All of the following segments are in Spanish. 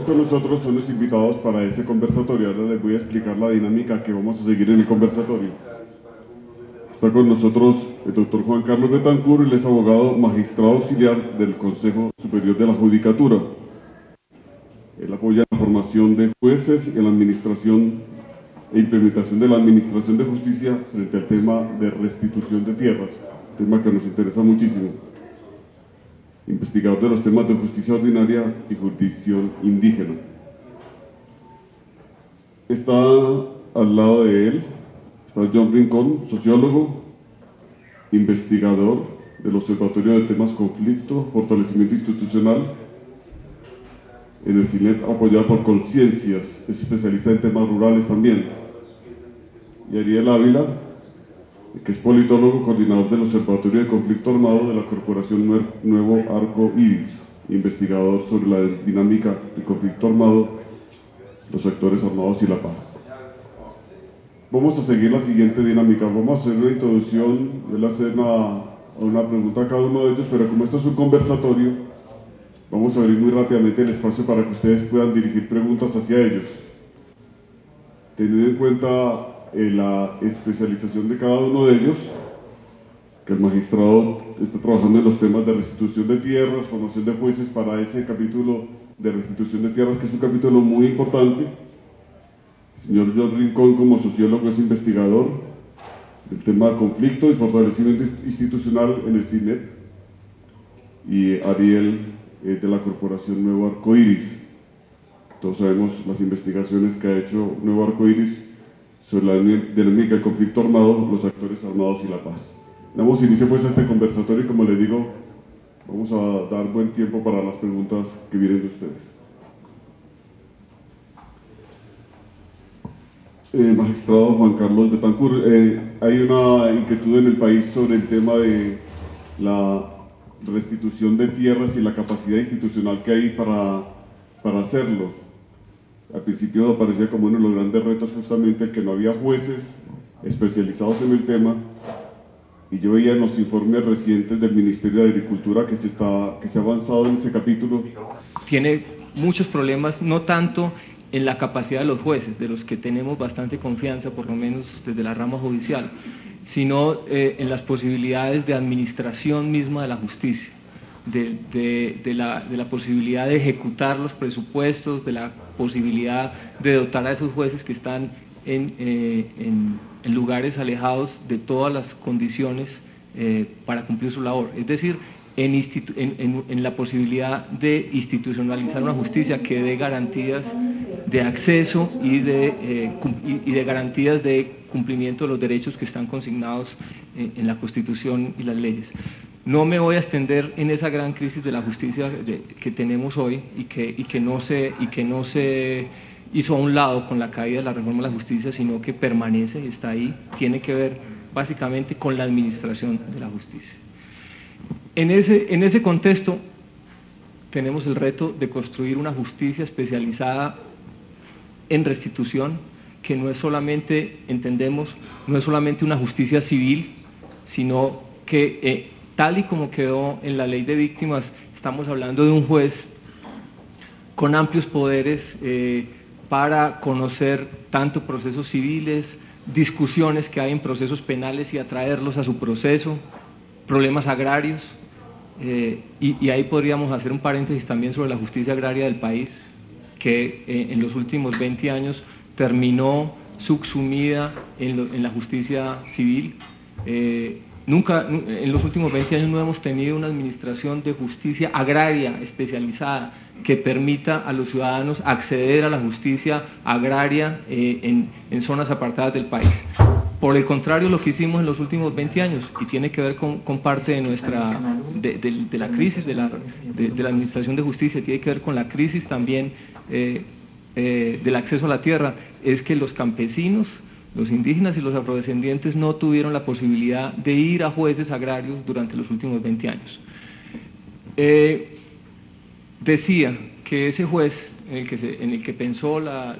con nosotros son los invitados para ese conversatorio. Ahora les voy a explicar la dinámica que vamos a seguir en el conversatorio. Está con nosotros el doctor Juan Carlos Betancur, él es abogado magistrado auxiliar del Consejo Superior de la Judicatura. Él apoya la formación de jueces en la administración e implementación de la administración de justicia frente al tema de restitución de tierras, tema que nos interesa muchísimo. Investigador de los temas de justicia ordinaria y jurisdicción indígena. Está al lado de él, está John Rincón, sociólogo, investigador del Observatorio de Temas Conflicto, Fortalecimiento Institucional, en el CINEP apoyado por Conciencias, es especialista en temas rurales también. Y Ariel Ávila, que es politólogo, coordinador del Observatorio de Conflicto Armado de la Corporación Nuevo Arco Iris, investigador sobre la dinámica del conflicto armado, los sectores armados y la paz. Vamos a seguir la siguiente dinámica. Vamos a hacer una introducción, él hacer una pregunta a cada uno de ellos, pero como esto es un conversatorio, vamos a abrir muy rápidamente el espacio para que ustedes puedan dirigir preguntas hacia ellos. Teniendo en cuenta la especialización de cada uno de ellos, que el magistrado está trabajando en los temas de restitución de tierras, formación de jueces para ese capítulo de restitución de tierras, que es un capítulo muy importante. El señor John Rincón, como sociólogo, es investigador del tema de conflicto y fortalecimiento institucional en el CINEP, y Ariel de la Corporación Nuevo Arco Iris. Todos sabemos las investigaciones que ha hecho Nuevo Arco Iris sobre la dinámica del conflicto armado, los actores armados y la paz. Damos inicio pues a este conversatorio y, como les digo, vamos a dar buen tiempo para las preguntas que vienen de ustedes. Magistrado Juan Carlos Betancur, hay una inquietud en el país sobre el tema de la restitución de tierras y la capacidad institucional que hay para hacerlo. Al principio parecía como uno de los grandes retos justamente el que no había jueces especializados en el tema, y yo veía en los informes recientes del Ministerio de Agricultura que se ha avanzado en ese capítulo. Tiene muchos problemas, no tanto en la capacidad de los jueces, de los que tenemos bastante confianza, por lo menos desde la rama judicial, sino en las posibilidades de administración misma de la justicia, de la posibilidad de ejecutar los presupuestos, de la posibilidad de dotar a esos jueces que están en lugares alejados de todas las condiciones para cumplir su labor. Es decir, en la posibilidad de institucionalizar una justicia que dé garantías de acceso y de garantías de cumplimiento de los derechos que están consignados en la Constitución y las leyes. No me voy a extender en esa gran crisis de la justicia que tenemos hoy y que no se hizo a un lado con la caída de la reforma de la justicia, sino que permanece, está ahí, tiene que ver básicamente con la administración de la justicia. En ese contexto tenemos el reto de construir una justicia especializada en restitución, que no es solamente, entendemos, no es solamente una justicia civil, sino que tal y como quedó en la ley de víctimas, estamos hablando de un juez con amplios poderes para conocer tanto procesos civiles, discusiones que hay en procesos penales y atraerlos a su proceso, problemas agrarios, y ahí podríamos hacer un paréntesis también sobre la justicia agraria del país, que en los últimos 20 años terminó subsumida en la justicia civil. Nunca, en los últimos 20 años no hemos tenido una administración de justicia agraria especializada que permita a los ciudadanos acceder a la justicia agraria en zonas apartadas del país. Por el contrario, lo que hicimos en los últimos 20 años, y tiene que ver con parte de la crisis de la administración de justicia, tiene que ver con la crisis también del acceso a la tierra, es que los campesinos, los indígenas y los afrodescendientes no tuvieron la posibilidad de ir a jueces agrarios durante los últimos 20 años. Decía que ese juez en el que pensó la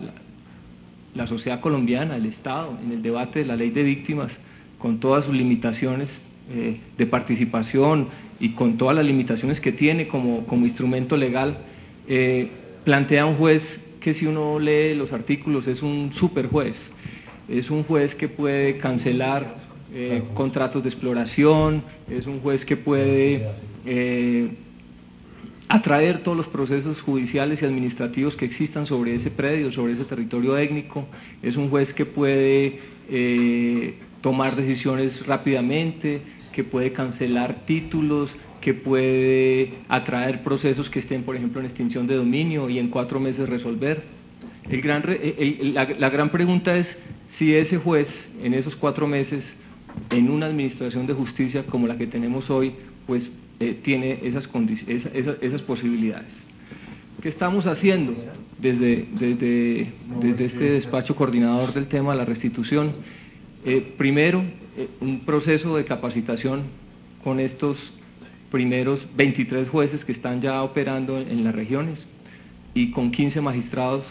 sociedad colombiana, el Estado, en el debate de la ley de víctimas, con todas sus limitaciones de participación y con todas las limitaciones que tiene como instrumento legal, plantea un juez que, si uno lee los artículos, es un super juez. Es un juez que puede cancelar contratos de exploración, es un juez que puede atraer todos los procesos judiciales y administrativos que existan sobre ese predio, sobre ese territorio étnico, es un juez que puede tomar decisiones rápidamente, que puede cancelar títulos, que puede atraer procesos que estén, por ejemplo, en extinción de dominio y en 4 meses resolver. La gran pregunta es si ese juez, en esos 4 meses, en una administración de justicia como la que tenemos hoy, pues tiene esas posibilidades. ¿Qué estamos haciendo desde este despacho coordinador del tema de la restitución? Primero, un proceso de capacitación con estos primeros 23 jueces que están ya operando en las regiones y con 15 magistrados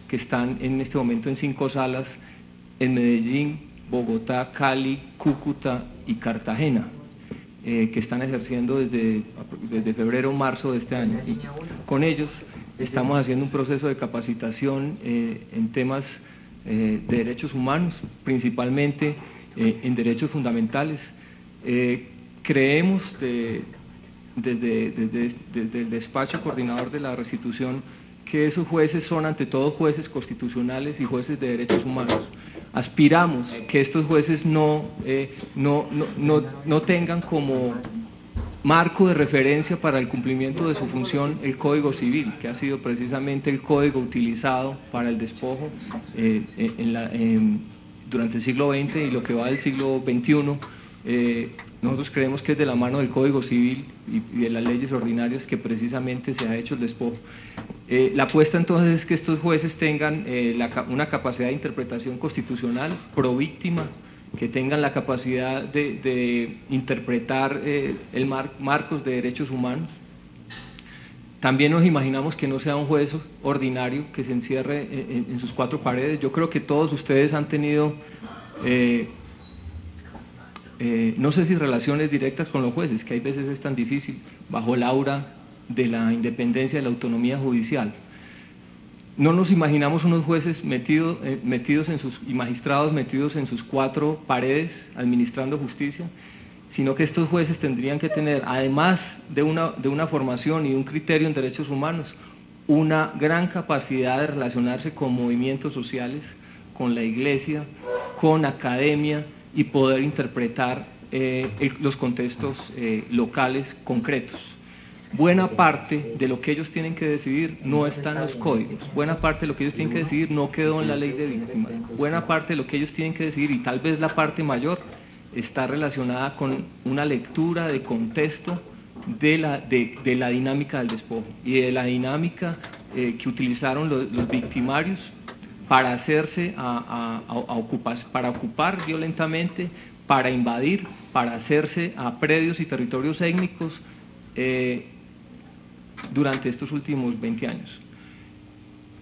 que están en este momento en 5 salas en Medellín, Bogotá, Cali, Cúcuta y Cartagena, que están ejerciendo desde febrero o marzo de este año. Y con ellos estamos haciendo un proceso de capacitación en temas de derechos humanos, principalmente en derechos fundamentales. Creemos desde el despacho coordinador de la restitución que esos jueces son ante todo jueces constitucionales y jueces de derechos humanos. Aspiramos que estos jueces no tengan como marco de referencia para el cumplimiento de su función el Código Civil, que ha sido precisamente el código utilizado para el despojo durante el siglo XX y lo que va del siglo XXI. Nosotros creemos que es de la mano del Código Civil y de las leyes ordinarias que precisamente se ha hecho el despojo. La apuesta entonces es que estos jueces tengan una capacidad de interpretación constitucional pro víctima, que tengan la capacidad de interpretar marcos de derechos humanos. También nos imaginamos que no sea un juez ordinario que se encierre en sus 4 paredes. Yo creo que todos ustedes han tenido, no sé si relaciones directas con los jueces, que hay veces es tan difícil, bajo el aura de la independencia, de la autonomía judicial. No nos imaginamos unos jueces y magistrados metidos en sus 4 paredes administrando justicia, sino que estos jueces tendrían que tener, además de una formación y un criterio en derechos humanos, una gran capacidad de relacionarse con movimientos sociales, con la iglesia, con academia y poder interpretar los contextos locales concretos. Buena parte de lo que ellos tienen que decidir no está en los códigos, buena parte de lo que ellos tienen que decidir no quedó en la ley de víctimas, buena parte de lo que ellos tienen que decidir, y tal vez la parte mayor, está relacionada con una lectura de contexto de la dinámica del despojo y de la dinámica que utilizaron los victimarios para hacerse para ocupar violentamente, para invadir, para hacerse a predios y territorios étnicos durante estos últimos 20 años.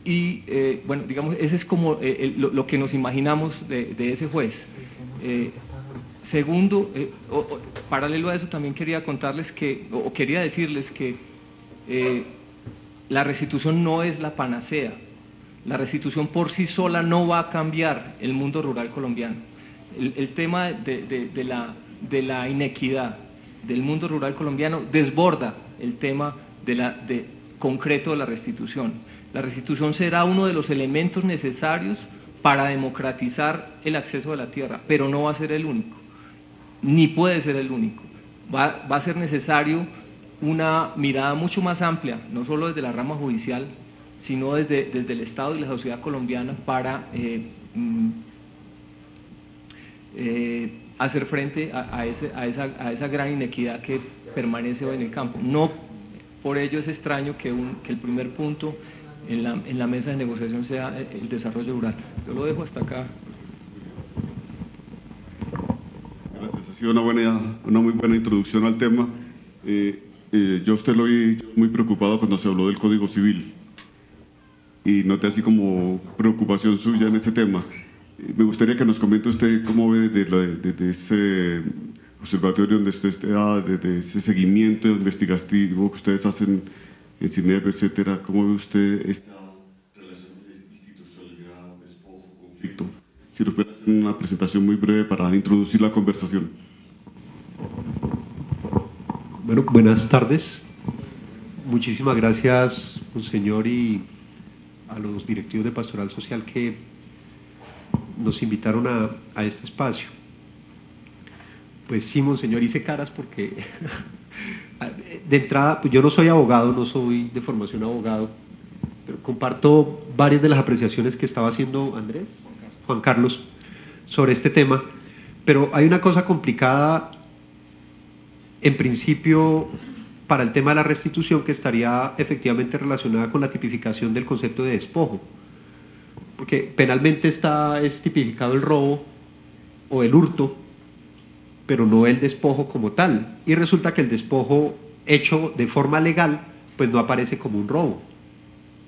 Y bueno, digamos, ese es como lo que nos imaginamos de ese juez. Segundo, paralelo a eso también quería contarles quería decirles que la restitución no es la panacea. La restitución por sí sola no va a cambiar el mundo rural colombiano. El tema de la inequidad del mundo rural colombiano desborda el tema concreto de la restitución. La restitución será uno de los elementos necesarios para democratizar el acceso a la tierra, pero no va a ser el único, ni puede ser el único. Va a ser necesario una mirada mucho más amplia, no solo desde la rama judicial, sino desde el Estado y la sociedad colombiana para hacer frente a esa gran inequidad que permanece hoy en el campo. No por ello es extraño que el primer punto en la mesa de negociación sea el desarrollo rural. Yo lo dejo hasta acá. Gracias, ha sido una muy buena introducción al tema. Yo a usted lo vi muy preocupado cuando se habló del Código Civil y noté así como preocupación suya en ese tema. Me gustaría que nos comente usted cómo ve desde ese observatorio donde usted está, desde ese seguimiento investigativo que ustedes hacen en CINEP, etcétera. ¿Cómo ve usted esta relación de institucionalidad, despojo, conflicto? Si nos puede hacer una presentación muy breve para introducir la conversación. Bueno, buenas tardes. Muchísimas gracias, monseñor, y a los directivos de Pastoral Social que nos invitaron a este espacio. Pues sí, monseñor, hice caras porque de entrada, pues yo no soy abogado, no soy de formación abogado, pero comparto varias de las apreciaciones que estaba haciendo Andrés, Juan Carlos, sobre este tema, pero hay una cosa complicada en principio para el tema de la restitución que estaría efectivamente relacionada con la tipificación del concepto de despojo, porque penalmente es tipificado el robo o el hurto, pero no el despojo como tal, y resulta que el despojo hecho de forma legal pues no aparece como un robo.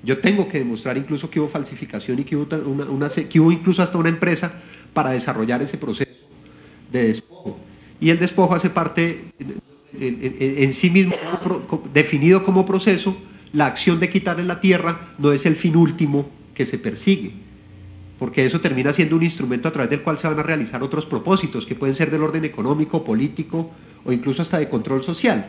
Yo tengo que demostrar incluso que hubo falsificación y que hubo incluso hasta una empresa para desarrollar ese proceso de despojo, y el despojo hace parte en sí mismo definido como proceso. La acción de quitarle la tierra no es el fin último que se persigue, porque eso termina siendo un instrumento a través del cual se van a realizar otros propósitos que pueden ser del orden económico, político o incluso hasta de control social.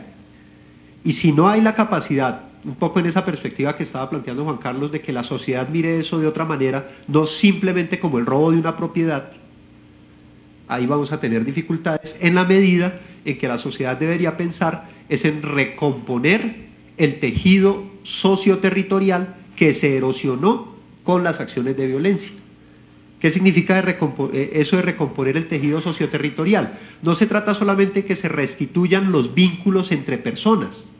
Y si no hay la capacidad, un poco en esa perspectiva que estaba planteando Juan Carlos, de que la sociedad mire eso de otra manera, no simplemente como el robo de una propiedad, ahí vamos a tener dificultades en la medida en que la sociedad debería pensar es en recomponer el tejido socioterritorial que se erosionó con las acciones de violencia. ¿Qué significa eso de recomponer el tejido socioterritorial? No se trata solamente de que se restituyan los vínculos entre personas,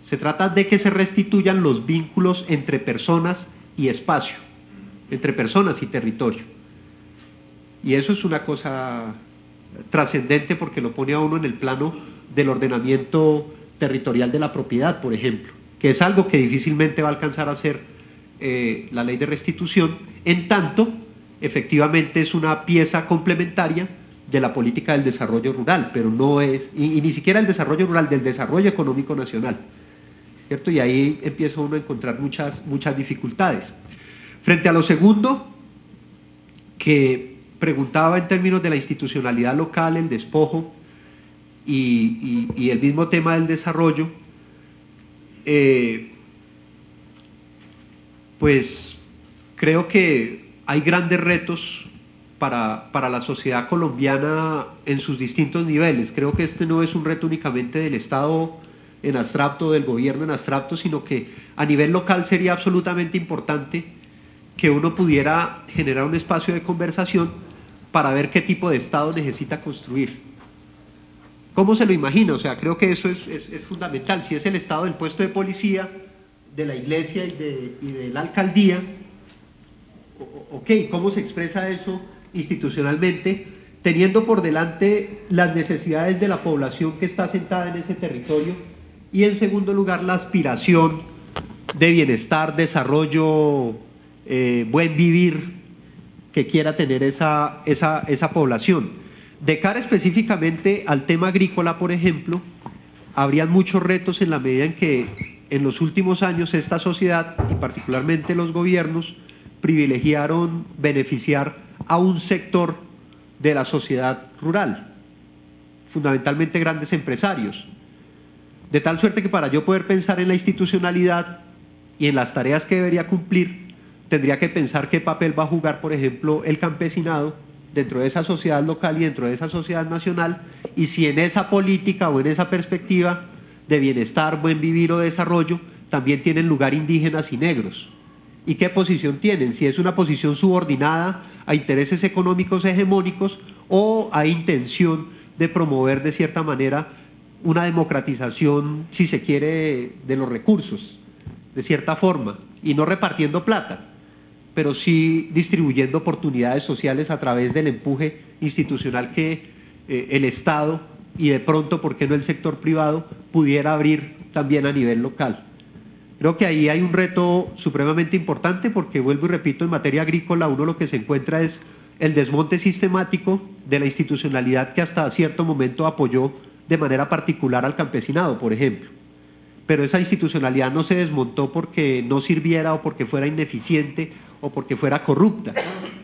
se trata de que se restituyan los vínculos entre personas y espacio, entre personas y territorio. Y eso es una cosa trascendente porque lo pone a uno en el plano del ordenamiento territorial de la propiedad, por ejemplo, que es algo que difícilmente va a alcanzar a hacer la ley de restitución, en tanto efectivamente es una pieza complementaria de la política del desarrollo rural, pero no es, y ni siquiera el desarrollo rural, del desarrollo económico nacional, ¿cierto? Y ahí empieza uno a encontrar muchas dificultades. Frente a lo segundo, que preguntaba en términos de la institucionalidad local, el despojo y el mismo tema del desarrollo, pues creo que hay grandes retos para la sociedad colombiana en sus distintos niveles. Creo que este no es un reto únicamente del Estado en abstracto, del gobierno en abstracto, sino que a nivel local sería absolutamente importante que uno pudiera generar un espacio de conversación para ver qué tipo de Estado necesita construir. ¿Cómo se lo imagina? O sea, creo que eso es fundamental. Si es el Estado del puesto de policía, de la iglesia y de la alcaldía, ok, ¿cómo se expresa eso institucionalmente? Teniendo por delante las necesidades de la población que está asentada en ese territorio y en segundo lugar la aspiración de bienestar, desarrollo, buen vivir que quiera tener esa población. De cara específicamente al tema agrícola, por ejemplo, habrían muchos retos en la medida en que en los últimos años esta sociedad y particularmente los gobiernos privilegiaron beneficiar a un sector de la sociedad rural, fundamentalmente grandes empresarios, de tal suerte que para yo poder pensar en la institucionalidad y en las tareas que debería cumplir, tendría que pensar qué papel va a jugar, por ejemplo, el campesinado dentro de esa sociedad local y dentro de esa sociedad nacional, y si en esa política o en esa perspectiva de bienestar, buen vivir o desarrollo, también tienen lugar indígenas y negros. ¿Y qué posición tienen? Si es una posición subordinada a intereses económicos hegemónicos o hay intención de promover de cierta manera una democratización, si se quiere, de los recursos, de cierta forma, y no repartiendo plata, pero sí distribuyendo oportunidades sociales a través del empuje institucional que el Estado y de pronto, ¿por qué no el sector privado?, pudiera abrir también a nivel local. Creo que ahí hay un reto supremamente importante porque, vuelvo y repito, en materia agrícola uno lo que se encuentra es el desmonte sistemático de la institucionalidad que hasta cierto momento apoyó de manera particular al campesinado, por ejemplo. pero esa institucionalidad no se desmontó porque no sirviera o porque fuera ineficiente o porque fuera corrupta.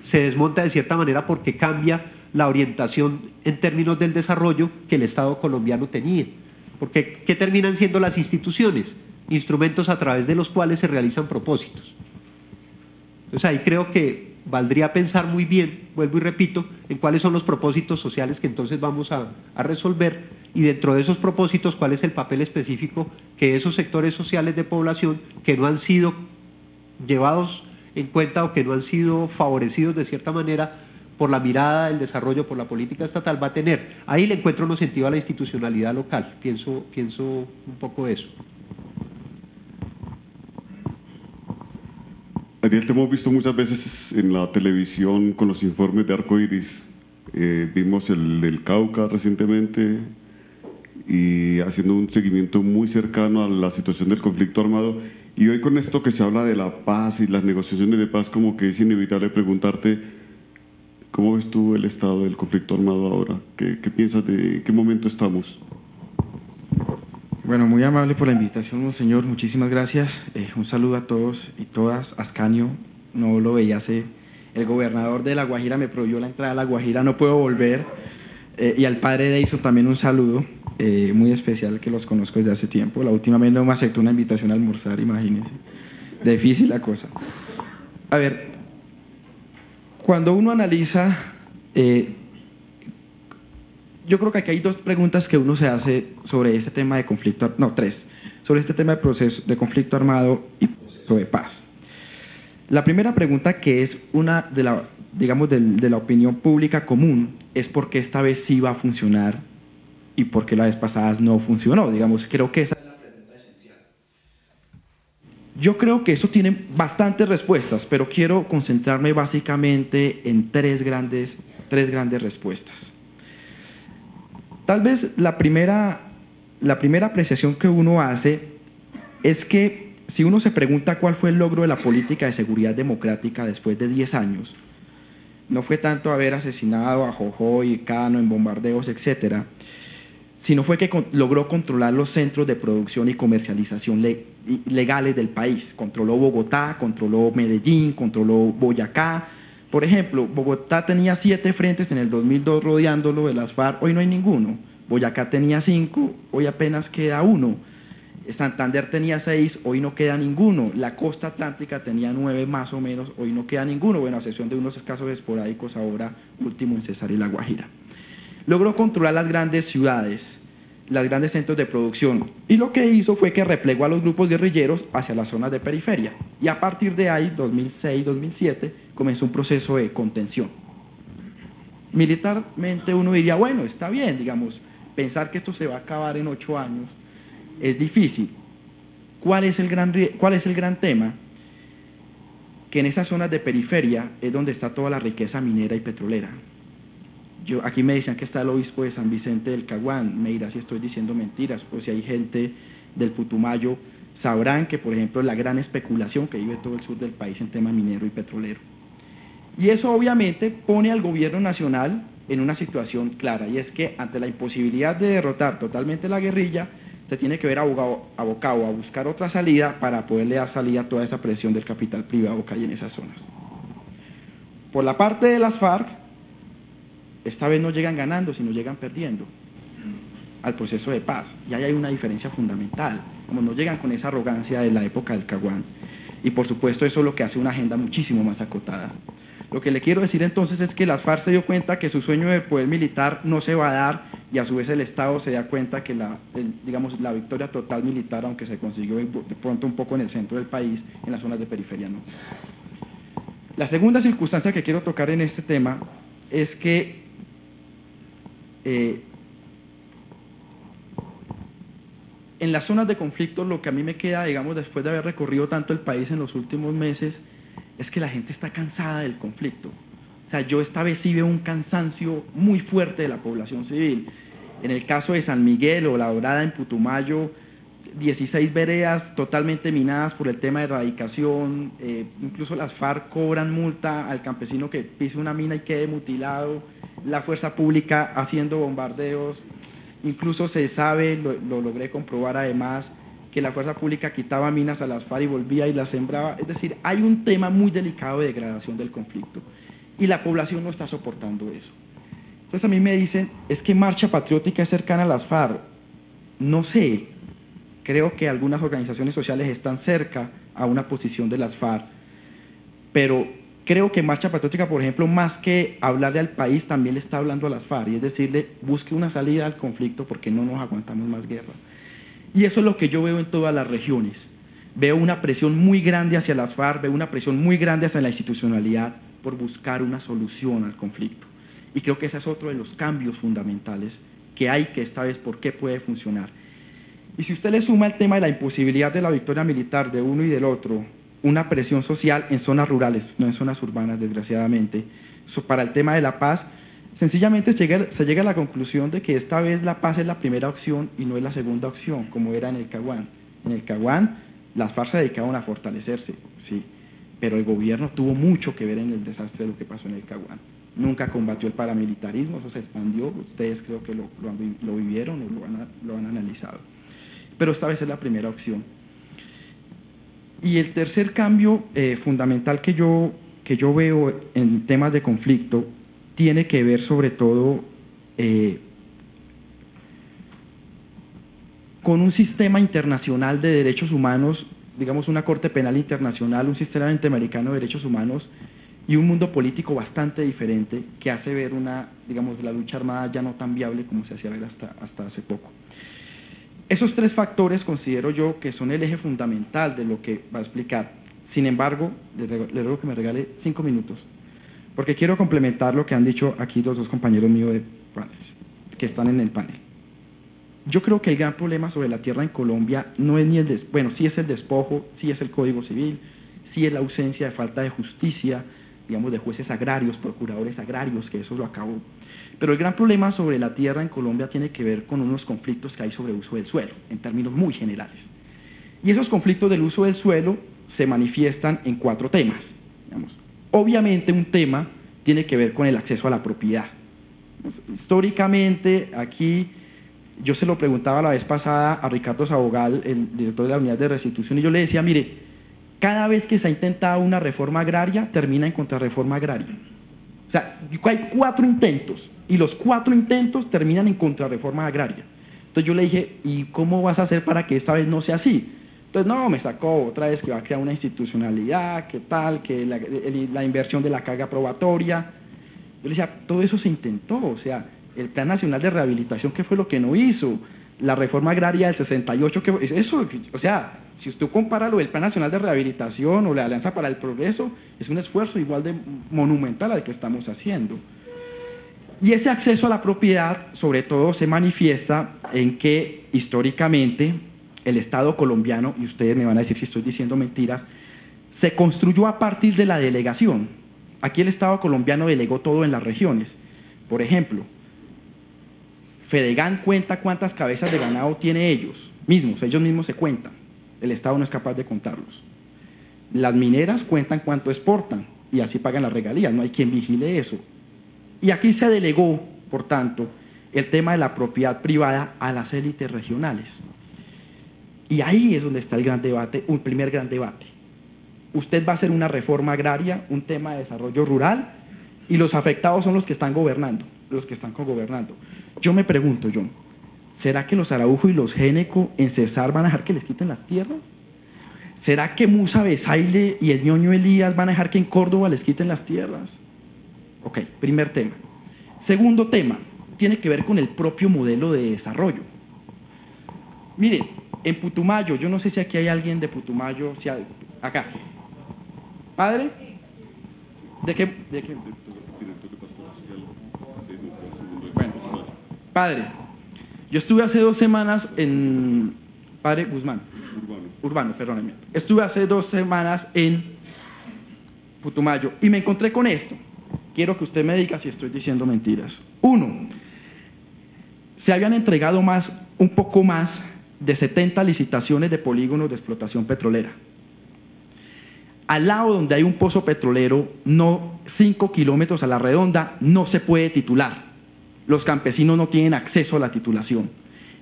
Se desmonta de cierta manera porque cambia la orientación en términos del desarrollo que el Estado colombiano tenía. Porque, ¿qué terminan siendo las instituciones? Instrumentos a través de los cuales se realizan propósitos. Entonces ahí creo que valdría pensar muy bien, vuelvo y repito, en cuáles son los propósitos sociales que entonces vamos a resolver, y dentro de esos propósitos cuál es el papel específico que esos sectores sociales de población que no han sido llevados en cuenta o que no han sido favorecidos de cierta manera por la mirada del desarrollo, por la política estatal, va a tener. Ahí le encuentro un sentido a la institucionalidad local, pienso un poco eso. Ariel, te hemos visto muchas veces en la televisión con los informes de Arcoiris. Vimos el del Cauca recientemente y haciendo un seguimiento muy cercano a la situación del conflicto armado. Y hoy con esto que se habla de la paz y las negociaciones de paz, como que es inevitable preguntarte ¿cómo ves tú el estado del conflicto armado ahora? ¿Qué piensas de qué momento estamos? Bueno, muy amable por la invitación, monseñor, muchísimas gracias. Un saludo a todos y todas. Ascanio, no lo veía hace... El gobernador de La Guajira me prohibió la entrada a La Guajira, no puedo volver. Y al padre Deison también un saludo muy especial, que los conozco desde hace tiempo. La última vez no me aceptó una invitación a almorzar, imagínense. Difícil la cosa. A ver, cuando uno analiza... yo creo que aquí hay dos preguntas que uno se hace sobre este tema de conflicto, no, tres, sobre este tema de proceso de conflicto armado y proceso de paz. La primera pregunta, que es una de la, digamos, de la opinión pública común, es por qué esta vez sí va a funcionar y por qué las veces pasadas no funcionó. Digamos, creo que esa es la pregunta esencial. Yo creo que eso tiene bastantes respuestas, pero quiero concentrarme básicamente en tres grandes respuestas. Tal vez la primera apreciación que uno hace es que si uno se pregunta cuál fue el logro de la política de seguridad democrática después de 10 años, no fue tanto haber asesinado a Jojoy y Cano en bombardeos, etcétera, sino fue que logró controlar los centros de producción y comercialización legales del país. Controló Bogotá, controló Medellín, controló Boyacá. Por ejemplo, Bogotá tenía 7 frentes en el 2002 rodeándolo de las FARC, hoy no hay ninguno. Boyacá tenía 5, hoy apenas queda 1. Santander tenía 6, hoy no queda ninguno. La costa atlántica tenía 9 más o menos, hoy no queda ninguno, bueno, a excepción de unos escasos esporádicos ahora, último en Cesar y La Guajira. Logró controlar las grandes ciudades, los grandes centros de producción, y lo que hizo fue que replegó a los grupos guerrilleros hacia las zonas de periferia, y a partir de ahí, 2006-2007, comenzó un proceso de contención. Militarmente uno diría, bueno, está bien, digamos, pensar que esto se va a acabar en 8 años es difícil. ¿Cuál es el gran tema? Que en esas zonas de periferia es donde está toda la riqueza minera y petrolera. Aquí me decían que está el obispo de San Vicente del Caguán, me dirá si estoy diciendo mentiras, o si hay gente del Putumayo, sabrán que, por ejemplo, la gran especulación que vive todo el sur del país en tema minero y petrolero. Y eso obviamente pone al gobierno nacional en una situación clara, y es que ante la imposibilidad de derrotar totalmente la guerrilla, se tiene que ver abocado a buscar otra salida para poderle dar salida a toda esa presión del capital privado que hay en esas zonas. Por la parte de las FARC, esta vez no llegan ganando, sino llegan perdiendo al proceso de paz, y ahí hay una diferencia fundamental, como no llegan con esa arrogancia de la época del Caguán, y por supuesto eso es lo que hace una agenda muchísimo más acotada. Lo que le quiero decir entonces es que las FARC se dio cuenta que su sueño de poder militar no se va a dar, y a su vez el Estado se da cuenta que la victoria total militar, aunque se consiguió de pronto un poco en el centro del país, en las zonas de periferia no. La segunda circunstancia que quiero tocar en este tema es que en las zonas de conflicto lo que a mí me queda, digamos, después de haber recorrido tanto el país en los últimos meses, es que la gente está cansada del conflicto. O sea, yo esta vez sí veo un cansancio muy fuerte de la población civil. En el caso de San Miguel o La Dorada en Putumayo, 16 veredas totalmente minadas por el tema de erradicación, incluso las FARC cobran multa al campesino que pise una mina y quede mutilado, la fuerza pública haciendo bombardeos, incluso se sabe, lo logré comprobar además, que la fuerza pública quitaba minas a las FARC y volvía y las sembraba. Es decir, hay un tema muy delicado de degradación del conflicto y la población no está soportando eso. Entonces a mí me dicen, es que Marcha Patriótica es cercana a las FARC. No sé, creo que algunas organizaciones sociales están cerca a una posición de las FARC, pero creo que Marcha Patriótica, por ejemplo, más que hablarle al país, también le está hablando a las FARC, y es decirle, busque una salida al conflicto porque no nos aguantamos más guerra. Y eso es lo que yo veo en todas las regiones. Veo una presión muy grande hacia las FARC, veo una presión muy grande hacia la institucionalidad por buscar una solución al conflicto. Y creo que ese es otro de los cambios fundamentales que hay, que esta vez por qué puede funcionar. Y si usted le suma el tema de la imposibilidad de la victoria militar de uno y del otro, una presión social en zonas rurales, no en zonas urbanas, desgraciadamente, para el tema de la paz, sencillamente se llega a la conclusión de que esta vez la paz es la primera opción y no es la segunda opción, como era en el Caguán. En el Caguán las FARC se dedicaban a fortalecerse, sí, pero el gobierno tuvo mucho que ver en el desastre de lo que pasó en el Caguán. Nunca combatió el paramilitarismo, eso se expandió, ustedes creo que lo vivieron o lo han analizado. Pero esta vez es la primera opción. Y el tercer cambio fundamental que yo veo en temas de conflicto tiene que ver sobre todo con un sistema internacional de derechos humanos, digamos una Corte Penal Internacional, un sistema interamericano de derechos humanos y un mundo político bastante diferente que hace ver digamos, la lucha armada ya no tan viable como se hacía ver hasta hace poco. Esos tres factores considero yo que son el eje fundamental de lo que va a explicar. Sin embargo, le ruego que me regale 5 minutos, porque quiero complementar lo que han dicho aquí los dos compañeros míos que están en el panel. Yo creo que el gran problema sobre la tierra en Colombia no es ni bueno, sí es el despojo, sí es el Código Civil, sí es la ausencia de falta de justicia, digamos, de jueces agrarios, procuradores agrarios, que eso lo acabó. Pero el gran problema sobre la tierra en Colombia tiene que ver con unos conflictos que hay sobre uso del suelo, en términos muy generales. Y esos conflictos del uso del suelo se manifiestan en 4 temas. Digamos. Obviamente un tema tiene que ver con el acceso a la propiedad. Históricamente, aquí, yo se lo preguntaba la vez pasada a Ricardo Sabogal, el director de la Unidad de Restitución, y yo le decía, mire, cada vez que se ha intentado una reforma agraria, termina en contrarreforma agraria. O sea, hay 4 intentos, y los 4 intentos terminan en contrarreforma agraria. Entonces yo le dije, ¿y cómo vas a hacer para que esta vez no sea así? Entonces, no, me sacó otra vez que va a crear una institucionalidad, que tal, que la inversión de la carga probatoria. Yo le decía, todo eso se intentó, o sea, el Plan Nacional de Rehabilitación, ¿qué fue lo que no hizo? La reforma agraria del 68, eso, o sea, si usted compara lo del Plan Nacional de Rehabilitación o la Alianza para el Progreso, es un esfuerzo igual de monumental al que estamos haciendo. Y ese acceso a la propiedad, sobre todo, se manifiesta en que históricamente el Estado colombiano, y ustedes me van a decir si estoy diciendo mentiras, se construyó a partir de la delegación. Aquí el Estado colombiano delegó todo en las regiones. Por ejemplo, Fedegan cuenta cuántas cabezas de ganado tiene ellos mismos se cuentan. El Estado no es capaz de contarlos. Las mineras cuentan cuánto exportan y así pagan las regalías, no hay quien vigile eso. Y aquí se delegó, por tanto, el tema de la propiedad privada a las élites regionales. Y ahí es donde está el gran debate, un primer gran debate. Usted va a hacer una reforma agraria, un tema de desarrollo rural, y los afectados son los que están gobernando, los que están cogobernando. Yo me pregunto, John, ¿será que los Araujo y los Géneco en Cesar van a dejar que les quiten las tierras? ¿Será que Musa Besaile y el ñoño Elías van a dejar que en Córdoba les quiten las tierras? Ok, primer tema. Segundo tema, tiene que ver con el propio modelo de desarrollo. Miren, en Putumayo, yo no sé si aquí hay alguien de Putumayo, si hay, acá. ¿Padre? ¿De qué? Bueno, padre, yo estuve hace 2 semanas en... Padre Guzmán. Urbano, perdónenme. Estuve hace 2 semanas en Putumayo y me encontré con esto. Quiero que usted me diga si estoy diciendo mentiras. 1. Se habían entregado un poco más de 70 licitaciones de polígonos de explotación petrolera. Al lado donde hay un pozo petrolero, 5 kilómetros a la redonda, no se puede titular. Los campesinos no tienen acceso a la titulación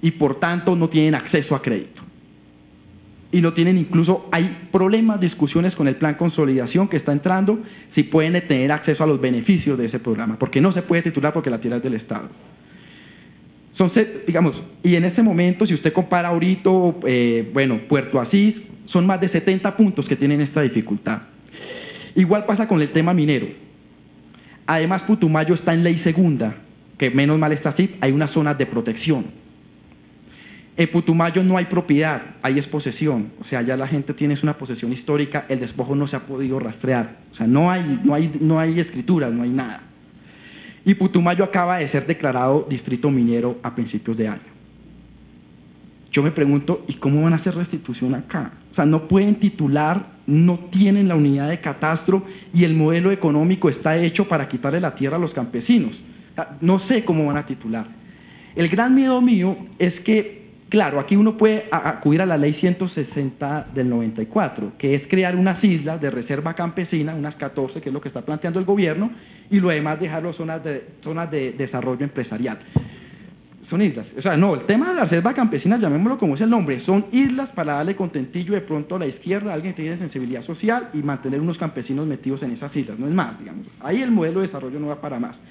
y por tanto no tienen acceso a crédito. y lo tienen incluso, hay problemas, discusiones con el plan consolidación que está entrando, si pueden tener acceso a los beneficios de ese programa, porque no se puede titular porque la tierra es del Estado. Digamos, y en este momento, si usted compara ahorita, bueno, Puerto Asís, son más de 70 puntos que tienen esta dificultad. Igual pasa con el tema minero. Además, Putumayo está en ley segunda, que menos mal está así, hay unas zonas de protección. En Putumayo no hay propiedad, hay es posesión, o sea, ya la gente tiene una posesión histórica, el despojo no se ha podido rastrear, o sea, no hay escrituras, no hay nada. Y Putumayo acaba de ser declarado distrito minero a principios de año. Yo me pregunto, ¿y cómo van a hacer restitución acá? O sea, no pueden titular, no tienen la unidad de catastro y el modelo económico está hecho para quitarle la tierra a los campesinos. O sea, no sé cómo van a titular. El gran miedo mío es que, claro, aquí uno puede acudir a la ley 160 del 94, que es crear unas islas de reserva campesina, unas 14, que es lo que está planteando el gobierno, y lo demás dejarlo zonas de desarrollo empresarial. Son islas, o sea, no, el tema de la reserva campesina, llamémoslo como es el nombre, son islas para darle contentillo de pronto a la izquierda, a alguien que tiene sensibilidad social y mantener unos campesinos metidos en esas islas, no es más, digamos. Ahí el modelo de desarrollo no va para más.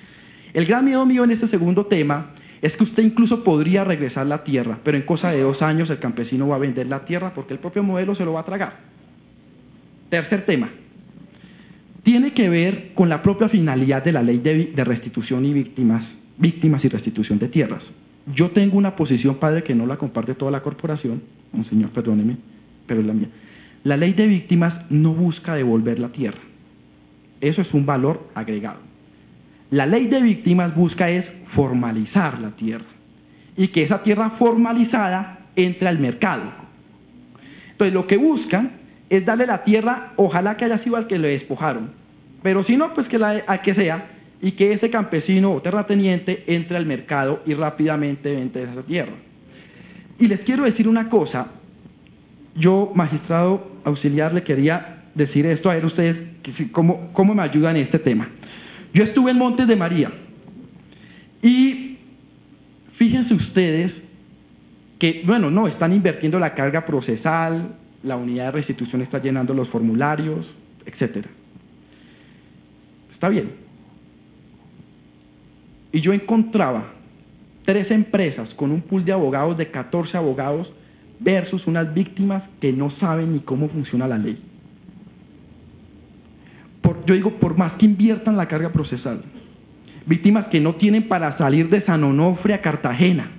El gran miedo mío en este segundo tema es que usted incluso podría regresar la tierra, pero en cosa de 2 años el campesino va a vender la tierra porque el propio modelo se lo va a tragar. Tercer tema, tiene que ver con la propia finalidad de la ley de restitución y víctimas y restitución de tierras. Yo tengo una posición, padre, que no la comparte toda la corporación, monseñor, perdóneme, pero es la mía. La ley de víctimas no busca devolver la tierra. Eso es un valor agregado. La ley de víctimas busca es formalizar la tierra y que esa tierra formalizada entre al mercado. Entonces, lo que buscan es darle la tierra, ojalá que haya sido al que le despojaron, pero si no, pues que a que sea, y que ese campesino o terrateniente entre al mercado y rápidamente vende esa tierra. Y les quiero decir una cosa, yo, magistrado auxiliar, le quería decir esto, a ver ustedes cómo me ayudan en este tema. Yo estuve en Montes de María y fíjense ustedes que, bueno, no, están invirtiendo la carga procesal, la unidad de restitución está llenando los formularios, etc. Está bien. Y yo encontraba 3 empresas con un pool de abogados de 14 abogados versus unas víctimas que no saben ni cómo funciona la ley. Yo digo, por más que inviertan la carga procesal, víctimas que no tienen para salir de San Onofre a Cartagena,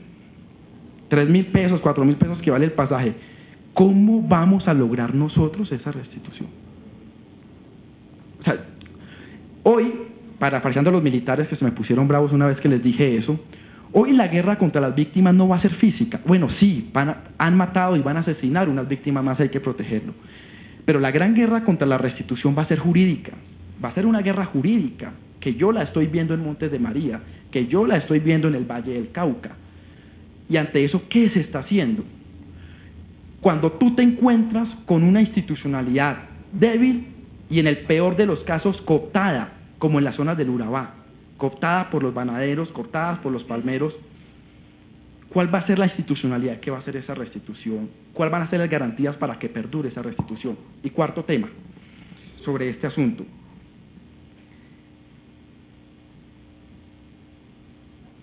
3.000 pesos, 4.000 pesos que vale el pasaje, ¿cómo vamos a lograr nosotros esa restitución? O sea, hoy, parafraseando a los militares que se me pusieron bravos una vez que les dije eso, hoy la guerra contra las víctimas no va a ser física. Bueno, sí, han matado y van a asesinar unas víctimas más, hay que protegerlo. Pero la gran guerra contra la restitución va a ser jurídica, va a ser una guerra jurídica, que yo la estoy viendo en Montes de María, que yo la estoy viendo en el Valle del Cauca. Y ante eso, ¿qué se está haciendo? Cuando tú te encuentras con una institucionalidad débil y en el peor de los casos cooptada, como en las zonas del Urabá, cooptada por los ganaderos, cooptada por los palmeros, ¿cuál va a ser la institucionalidad que va a hacer esa restitución? ¿Cuáles van a ser las garantías para que perdure esa restitución? Y cuarto tema sobre este asunto.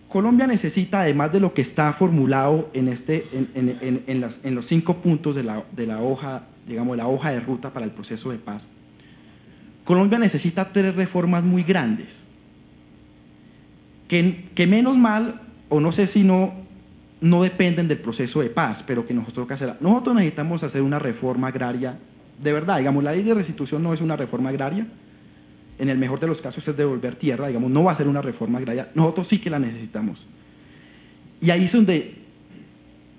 Colombia necesita, además de lo que está formulado en los 5 puntos de la hoja, digamos, la hoja de ruta para el proceso de paz, Colombia necesita 3 reformas muy grandes, que menos mal, o no sé si no dependen del proceso de paz, pero que nosotros que hacer. Nosotros necesitamos hacer una reforma agraria, de verdad, digamos, la ley de restitución no es una reforma agraria, en el mejor de los casos es devolver tierra, digamos, no va a ser una reforma agraria, nosotros sí que la necesitamos. Y ahí es donde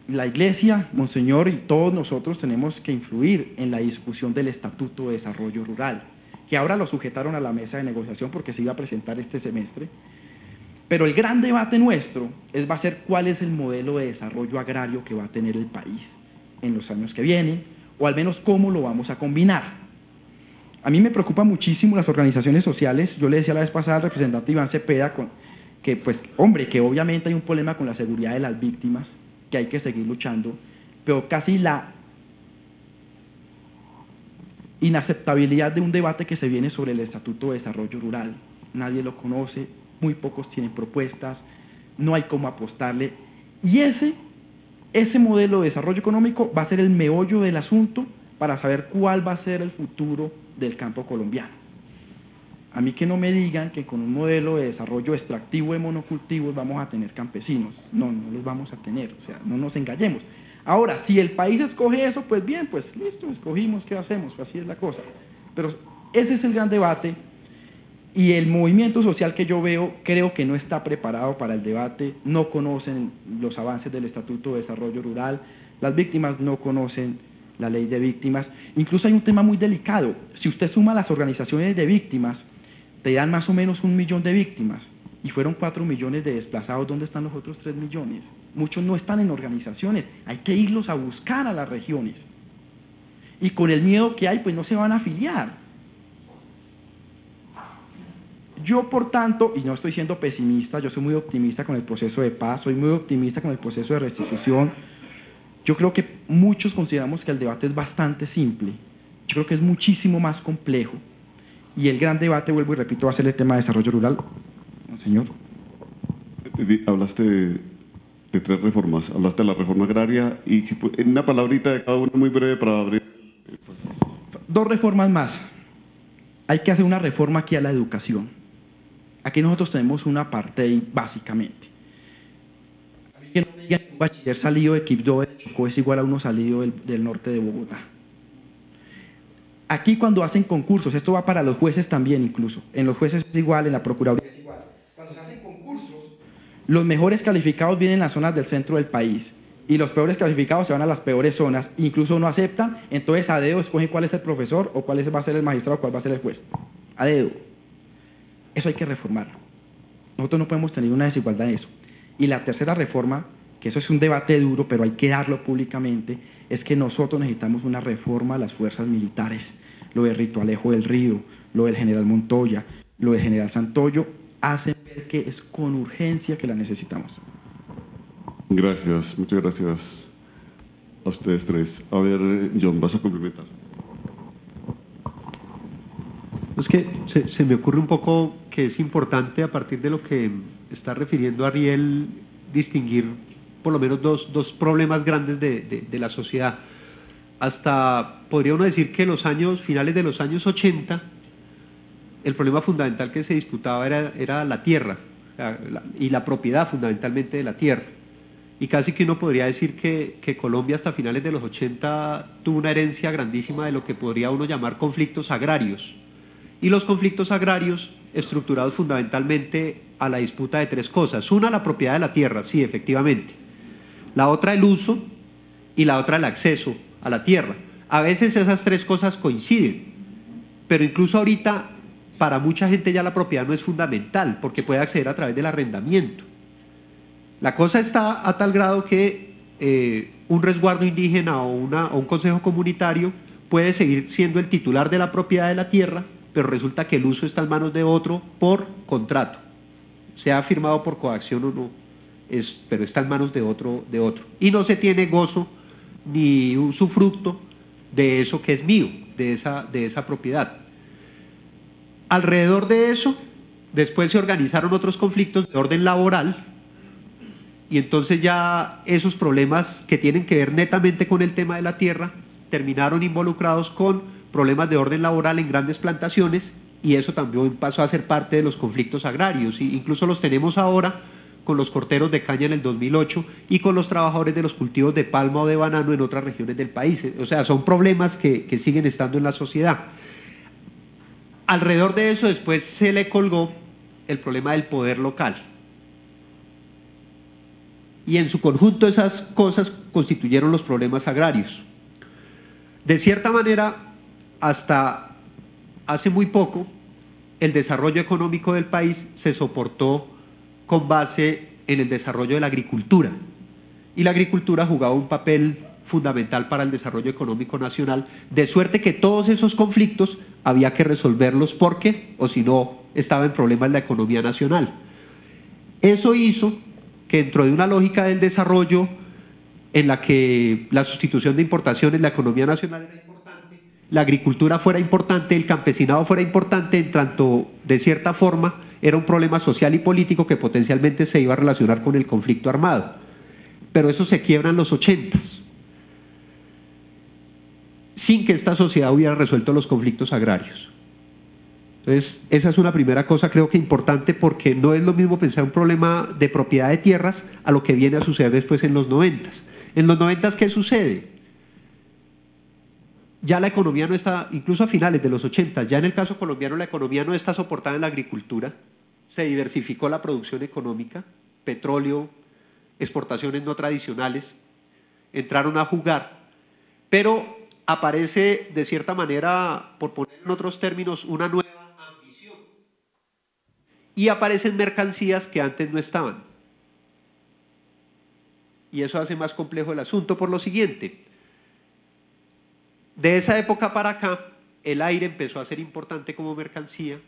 la Iglesia, Monseñor, y todos nosotros tenemos que influir en la discusión del Estatuto de Desarrollo Rural, que ahora lo sujetaron a la mesa de negociación porque se iba a presentar este semestre. Pero el gran debate nuestro va a ser cuál es el modelo de desarrollo agrario que va a tener el país en los años que vienen, o al menos cómo lo vamos a combinar. A mí me preocupan muchísimo las organizaciones sociales. Yo le decía la vez pasada al representante Iván Cepeda que, pues, hombre, que obviamente hay un problema con la seguridad de las víctimas, que hay que seguir luchando, pero casi la inaceptabilidad de un debate que se viene sobre el Estatuto de Desarrollo Rural. Nadie lo conoce, muy pocos tienen propuestas, no hay cómo apostarle. Y ese modelo de desarrollo económico va a ser el meollo del asunto para saber cuál va a ser el futuro del campo colombiano. A mí que no me digan que con un modelo de desarrollo extractivo de monocultivos vamos a tener campesinos. No, no los vamos a tener, o sea, no nos engañemos. Ahora, si el país escoge eso, pues bien, pues listo, escogimos, ¿qué hacemos? Pues así es la cosa. Pero ese es el gran debate y el movimiento social que yo veo creo que no está preparado para el debate, no conocen los avances del Estatuto de Desarrollo Rural, las víctimas no conocen la ley de víctimas. Incluso hay un tema muy delicado. Si usted suma las organizaciones de víctimas, te dan más o menos 1 millón de víctimas y fueron 4 millones de desplazados. ¿Dónde están los otros 3 millones? Muchos no están en organizaciones, hay que irlos a buscar a las regiones. Y con el miedo que hay, pues no se van a afiliar. Yo, por tanto, y no estoy siendo pesimista, yo soy muy optimista con el proceso de paz, soy muy optimista con el proceso de restitución. Yo creo que muchos consideramos que el debate es bastante simple, yo creo que es muchísimo más complejo. Y el gran debate, vuelvo y repito, va a ser el tema de desarrollo rural. Señor. Hablaste de 3 reformas. Hablaste de la reforma agraria y si, en una palabrita de cada una muy breve para abrir. 2 reformas más. Hay que hacer una reforma aquí a la educación. Aquí nosotros tenemos un apartheid básicamente. A mí que no me digan que un bachiller salido de Quibdó de Chocó es igual a uno salido del norte de Bogotá. Aquí cuando hacen concursos, esto va para los jueces también incluso, en los jueces es igual, en la procuraduría es igual. Cuando se hacen concursos, los mejores calificados vienen a las zonas del centro del país y los peores calificados se van a las peores zonas, incluso no aceptan, entonces a dedo escogen cuál es el profesor o cuál va a ser el magistrado o cuál va a ser el juez. A dedo. Eso hay que reformar. Nosotros no podemos tener una desigualdad en eso. Y la tercera reforma, que eso es un debate duro, pero hay que darlo públicamente, es que nosotros necesitamos una reforma a las fuerzas militares. Lo de Rito Alejo del Río, lo del general Montoya, lo del general Santoyo, hacen ver que es con urgencia que la necesitamos. Gracias, muchas gracias a ustedes 3. A ver, John, ¿vas a complementar? Es que se me ocurre un poco que es importante, a partir de lo que está refiriendo Ariel, distinguir por lo menos dos problemas grandes de la sociedad. Hasta podría uno decir que finales de los años 80, el problema fundamental que se disputaba era la tierra y la propiedad fundamentalmente de la tierra. Y casi que uno podría decir que Colombia hasta finales de los 80 tuvo una herencia grandísima de lo que podría uno llamar conflictos agrarios. Y los conflictos agrarios estructurados fundamentalmente a la disputa de 3 cosas. Una, la propiedad de la tierra, sí, efectivamente. La otra, el uso, y la otra, el acceso a la tierra. A veces esas 3 cosas coinciden, pero incluso ahorita para mucha gente ya la propiedad no es fundamental, porque puede acceder a través del arrendamiento. La cosa está a tal grado que un resguardo indígena o un consejo comunitario puede seguir siendo el titular de la propiedad de la tierra, pero resulta que el uso está en manos de otro por contrato, sea firmado por coacción o no, pero está en manos de otro, y no se tiene gozo ni usufructo de eso que es mío, de esa propiedad. Alrededor de eso, después se organizaron otros conflictos de orden laboral, y entonces ya esos problemas que tienen que ver netamente con el tema de la tierra terminaron involucrados con problemas de orden laboral en grandes plantaciones, y eso también pasó a ser parte de los conflictos agrarios, y incluso los tenemos ahora con los corteros de caña en el 2008 y con los trabajadores de los cultivos de palma o de banano en otras regiones del país. O sea, son problemas que siguen estando en la sociedad. Alrededor de eso después se le colgó el problema del poder local. Y en su conjunto esas cosas constituyeron los problemas agrarios. De cierta manera, hasta hace muy poco, el desarrollo económico del país se soportó con base en el desarrollo de la agricultura. Y la agricultura jugaba un papel fundamental para el desarrollo económico nacional, de suerte que todos esos conflictos había que resolverlos porque, o si no, estaba en problemas la economía nacional. Eso hizo que dentro de una lógica del desarrollo en la que la sustitución de importaciones, la economía nacional era importante, la agricultura fuera importante, el campesinado fuera importante, en tanto de cierta forma era un problema social y político que potencialmente se iba a relacionar con el conflicto armado. Pero eso se quiebra en los 80s, sin que esta sociedad hubiera resuelto los conflictos agrarios. Entonces, esa es una primera cosa, creo que importante, porque no es lo mismo pensar un problema de propiedad de tierras a lo que viene a suceder después en los 90s. En los 90s, ¿qué sucede? Ya la economía no está, incluso a finales de los 80s, ya en el caso colombiano la economía no está soportada en la agricultura, se diversificó la producción económica, petróleo, exportaciones no tradicionales, entraron a jugar, pero aparece de cierta manera, por poner en otros términos, una nueva ambición. Y aparecen mercancías que antes no estaban. Y eso hace más complejo el asunto por lo siguiente. De esa época para acá, el aire empezó a ser importante como mercancía,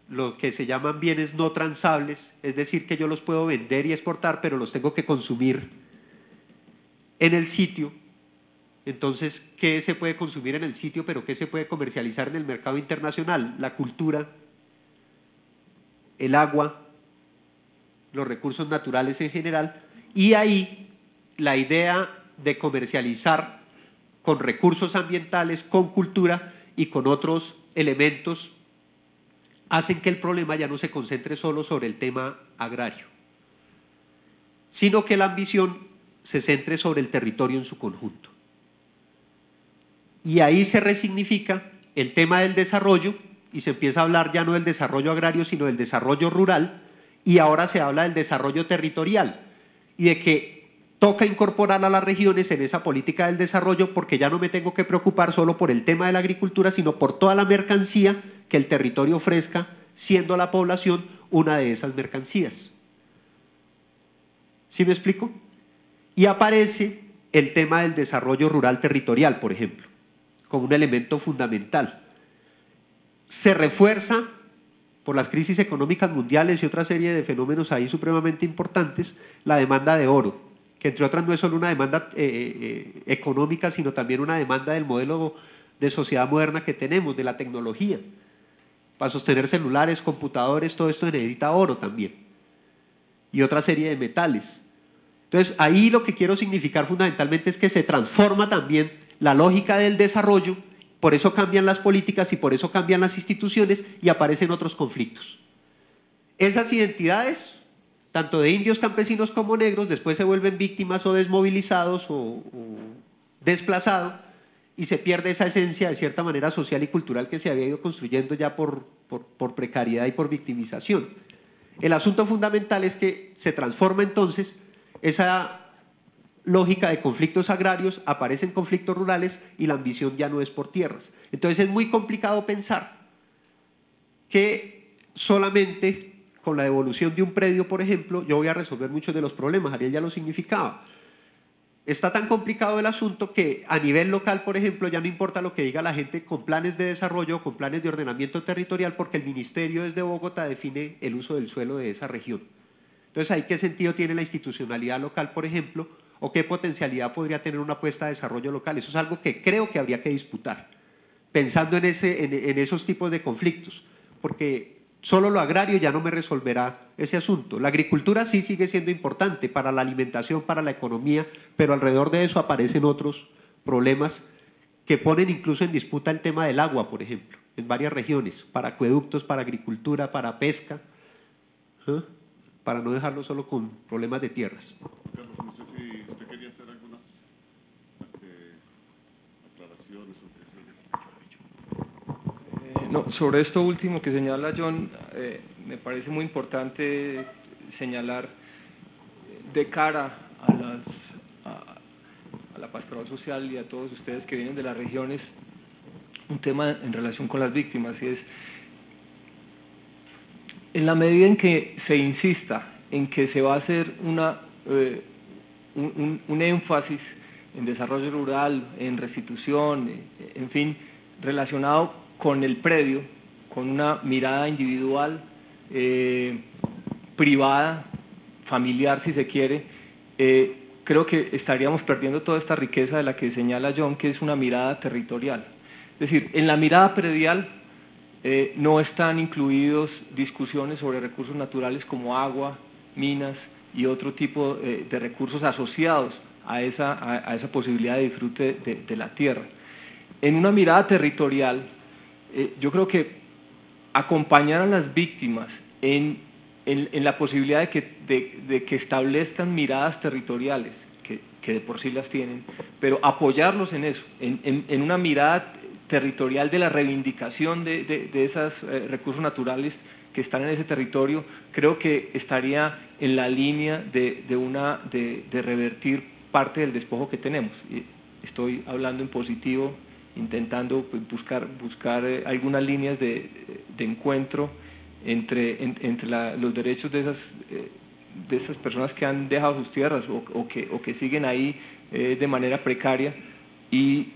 lo que se llaman bienes no transables, es decir, que yo los puedo vender y exportar, pero los tengo que consumir en el sitio. Entonces, ¿qué se puede consumir en el sitio, pero qué se puede comercializar en el mercado internacional? La cultura, el agua, los recursos naturales en general, y ahí la idea de comercializar con recursos ambientales, con cultura y con otros elementos hacen que el problema ya no se concentre solo sobre el tema agrario, sino que la ambición se centre sobre el territorio en su conjunto. Y ahí se resignifica el tema del desarrollo y se empieza a hablar ya no del desarrollo agrario, sino del desarrollo rural, y ahora se habla del desarrollo territorial y de que toca incorporar a las regiones en esa política del desarrollo, porque ya no me tengo que preocupar solo por el tema de la agricultura, sino por toda la mercancía que el territorio ofrezca, siendo la población una de esas mercancías. ¿Sí me explico? Y aparece el tema del desarrollo rural territorial, por ejemplo, como un elemento fundamental. Se refuerza por las crisis económicas mundiales y otra serie de fenómenos ahí supremamente importantes, la demanda de oro, que entre otras no es solo una demanda económica, sino también una demanda del modelo de sociedad moderna que tenemos, de la tecnología. Para sostener celulares, computadores, todo esto necesita oro también, y otra serie de metales. Entonces, ahí lo que quiero significar fundamentalmente es que se transforma también la lógica del desarrollo, por eso cambian las políticas y por eso cambian las instituciones y aparecen otros conflictos. Esas identidades, tanto de indios, campesinos como negros, después se vuelven víctimas o desmovilizados o desplazados, y se pierde esa esencia de cierta manera social y cultural que se había ido construyendo ya por precariedad y por victimización. El asunto fundamental es que se transforma entonces esa lógica de conflictos agrarios, aparecen conflictos rurales y la ambición ya no es por tierras. Entonces es muy complicado pensar que solamente con la devolución de un predio, por ejemplo, yo voy a resolver muchos de los problemas. Ariel ya lo significaba. Está tan complicado el asunto que a nivel local, por ejemplo, ya no importa lo que diga la gente con planes de desarrollo, con planes de ordenamiento territorial, porque el ministerio desde Bogotá define el uso del suelo de esa región. Entonces, ¿ahí qué sentido tiene la institucionalidad local, por ejemplo? ¿O qué potencialidad podría tener una apuesta de desarrollo local? Eso es algo que creo que habría que disputar, pensando en esos tipos de conflictos, porque solo lo agrario ya no me resolverá ese asunto. La agricultura sí sigue siendo importante para la alimentación, para la economía, pero alrededor de eso aparecen otros problemas que ponen incluso en disputa el tema del agua, por ejemplo, en varias regiones, para acueductos, para agricultura, para pesca, para no dejarlo solo con problemas de tierras. Carlos, no sé si usted quería hacer algunas aclaraciones o No, sobre esto último que señala John, me parece muy importante señalar de cara a la pastoral social y a todos ustedes que vienen de las regiones, un tema en relación con las víctimas, y es en la medida en que se insista en que se va a hacer un énfasis en desarrollo rural, en restitución, en fin, relacionado con el predio, con una mirada individual, privada, familiar si se quiere, creo que estaríamos perdiendo toda esta riqueza de la que señala John, que es una mirada territorial. decir, en la mirada predial no están incluidos discusiones sobre recursos naturales como agua, minas y otro tipo de recursos asociados a esa posibilidad de disfrute de la tierra. En una mirada territorial, yo creo que acompañar a las víctimas en la posibilidad de que establezcan miradas territoriales, que de por sí las tienen, pero apoyarlos en eso, en una mirada territorial de la reivindicación de esos recursos naturales que están en ese territorio, creo que estaría en la línea de revertir parte del despojo que tenemos. Estoy hablando en positivo, intentando buscar algunas líneas de encuentro entre los derechos de esas personas que han dejado sus tierras o que siguen ahí de manera precaria y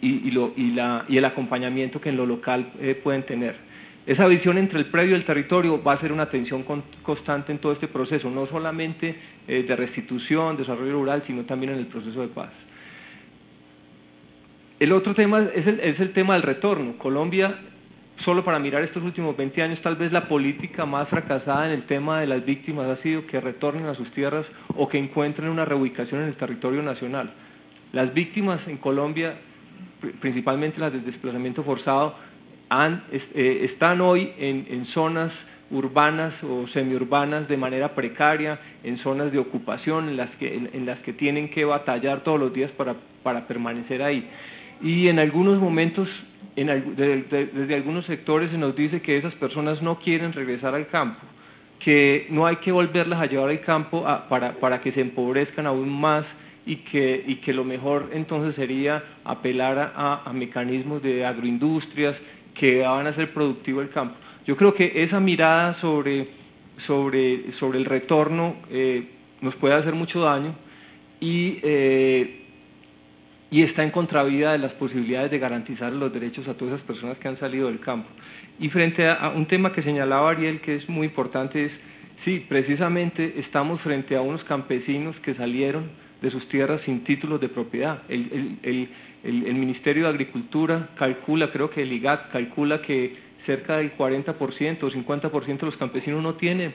el acompañamiento que en lo local pueden tener. Esa visión entre el predio y el territorio va a ser una tensión constante en todo este proceso, no solamente de restitución, desarrollo rural, sino también en el proceso de paz. El otro tema es el tema del retorno. Colombia, solo para mirar estos últimos 20 años, tal vez la política más fracasada en el tema de las víctimas ha sido que retornen a sus tierras o que encuentren una reubicación en el territorio nacional. Las víctimas en Colombia, principalmente las del desplazamiento forzado, están hoy en zonas urbanas o semiurbanas de manera precaria, en zonas de ocupación en las que tienen que batallar todos los días para permanecer ahí. Y en algunos momentos, desde algunos sectores se nos dice que esas personas no quieren regresar al campo, que no hay que volverlas a llevar al campo para que se empobrezcan aún más y que lo mejor entonces sería apelar a mecanismos de agroindustrias que van a hacer productivo el campo. Yo creo que esa mirada sobre el retorno nos puede hacer mucho daño y está en contravía de las posibilidades de garantizar los derechos a todas esas personas que han salido del campo. Y frente a un tema que señalaba Ariel, que es muy importante, es, sí, precisamente estamos frente a unos campesinos que salieron de sus tierras sin títulos de propiedad. El Ministerio de Agricultura calcula, creo que el IGAT calcula que cerca del 40% o 50% de los campesinos no tiene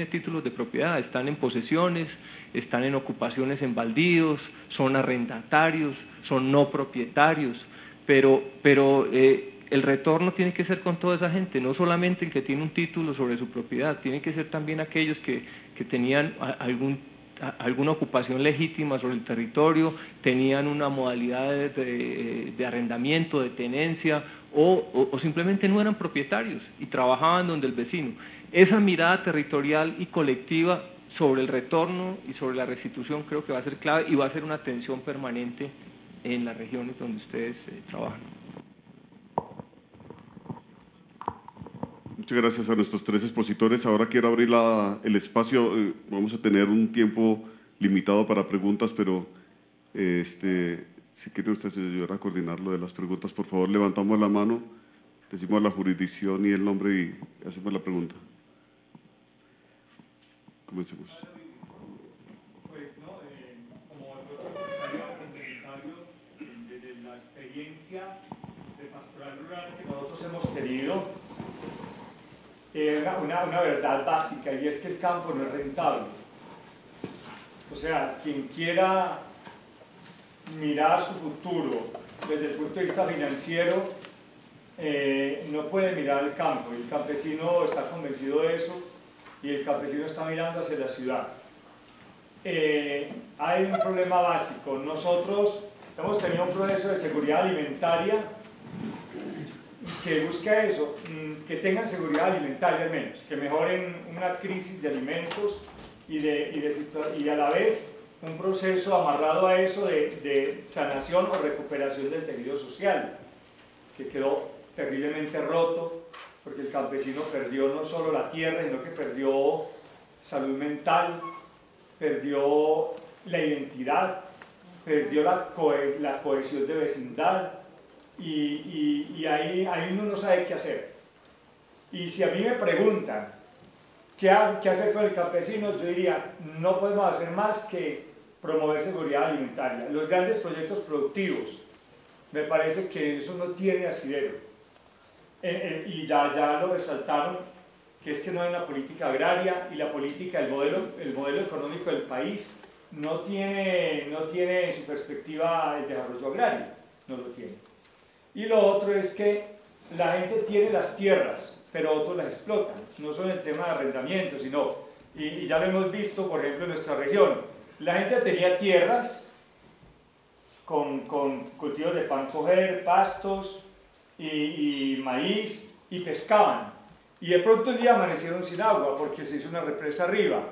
títulos de propiedad, están en posesiones, están en ocupaciones en baldíos, son arrendatarios, son no propietarios, pero el retorno tiene que ser con toda esa gente, no solamente el que tiene un título sobre su propiedad, tiene que ser también aquellos que tenían alguna ocupación legítima sobre el territorio, tenían una modalidad de arrendamiento, de tenencia, o simplemente no eran propietarios y trabajaban donde el vecino. Esa mirada territorial y colectiva sobre el retorno y sobre la restitución creo que va a ser clave y va a ser una tensión permanente en las regiones donde ustedes trabajan. Muchas gracias a nuestros tres expositores. Ahora quiero abrir el espacio. Vamos a tener un tiempo limitado para preguntas, pero si quiere usted ayudar a coordinar lo de las preguntas, por favor, levantamos la mano, decimos la jurisdicción y el nombre y hacemos la pregunta. Comencemos. Pues no, como el otro comentario, desde la experiencia de pastoral rural que nosotros hemos tenido, una verdad básica, y es que el campo no es rentable. O sea, quien quiera mirar su futuro desde el punto de vista financiero no puede mirar el campo, y el campesino está convencido de eso, y el campesino está mirando hacia la ciudad. Hay un problema básico. Nosotros hemos tenido un proceso de seguridad alimentaria que busca eso, que tengan seguridad alimentaria al menos, que mejoren una crisis de alimentos y a la vez un proceso amarrado a eso de sanación o recuperación del tejido social, que quedó terriblemente roto, porque el campesino perdió no solo la tierra, sino que perdió salud mental, perdió la identidad, perdió la cohesión de vecindad, y ahí uno no sabe qué hacer. Y si a mí me preguntan qué hacer con el campesino, yo diría, no podemos hacer más que promover seguridad alimentaria. Los grandes proyectos productivos me parece que eso no tiene asidero. Y ya lo resaltaron, que es que no hay una política agraria y la política, el modelo económico del país no tiene en su perspectiva el desarrollo agrario, no lo tiene. Y lo otro es que la gente tiene las tierras, pero otros las explotan, no solo el tema de arrendamiento, sino, y ya lo hemos visto, por ejemplo, en nuestra región, la gente tenía tierras con cultivos de pan coger, pastos y maíz, y pescaban. Y de pronto un día amanecieron sin agua porque se hizo una represa arriba.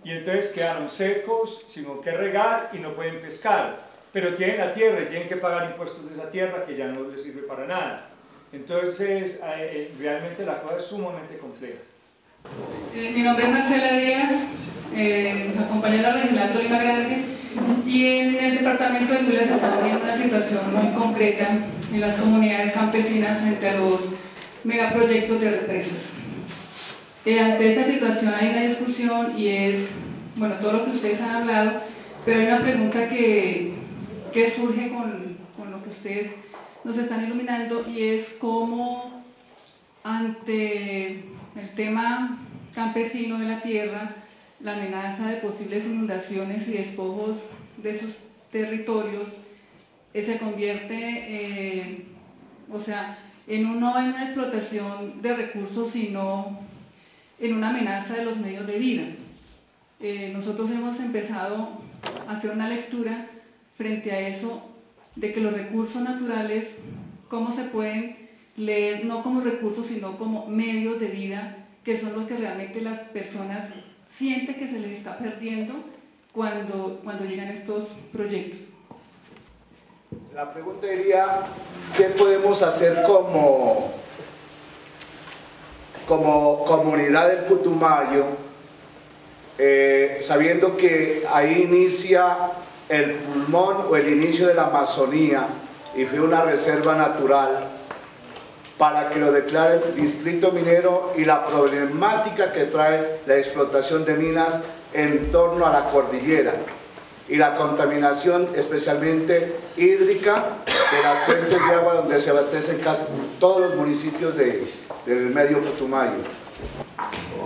Y entonces quedaron secos, sin que regar y no pueden pescar. Pero tienen la tierra y tienen que pagar impuestos de esa tierra que ya no les sirve para nada. Entonces, realmente la cosa es sumamente compleja. Mi nombre es Marcela Díaz, me acompaña en la regional Tolima Grande, y en el departamento de Huila se está viviendo una situación muy concreta en las comunidades campesinas frente a los megaproyectos de represas. Ante esta situación hay una discusión y es, bueno, todo lo que ustedes han hablado, pero hay una pregunta que surge con lo que ustedes nos están iluminando, y es cómo ante el tema campesino de la tierra, la amenaza de posibles inundaciones y despojos de sus territorios se convierte, o sea, no en una explotación de recursos, sino en una amenaza de los medios de vida. Nosotros hemos empezado a hacer una lectura frente a eso, de que los recursos naturales, cómo se pueden leer no como recursos, sino como medios de vida, que son los que realmente las personas sienten que se les está perdiendo cuando llegan estos proyectos. La pregunta sería, ¿qué podemos hacer como comunidad del Putumayo, sabiendo que ahí inicia el pulmón o el inicio de la Amazonía y fue una reserva natural, para que lo declare el distrito minero y la problemática que trae la explotación de minas en torno a la cordillera y la contaminación especialmente hídrica de las fuentes de agua donde se abastecen casi todos los municipios del medio Putumayo?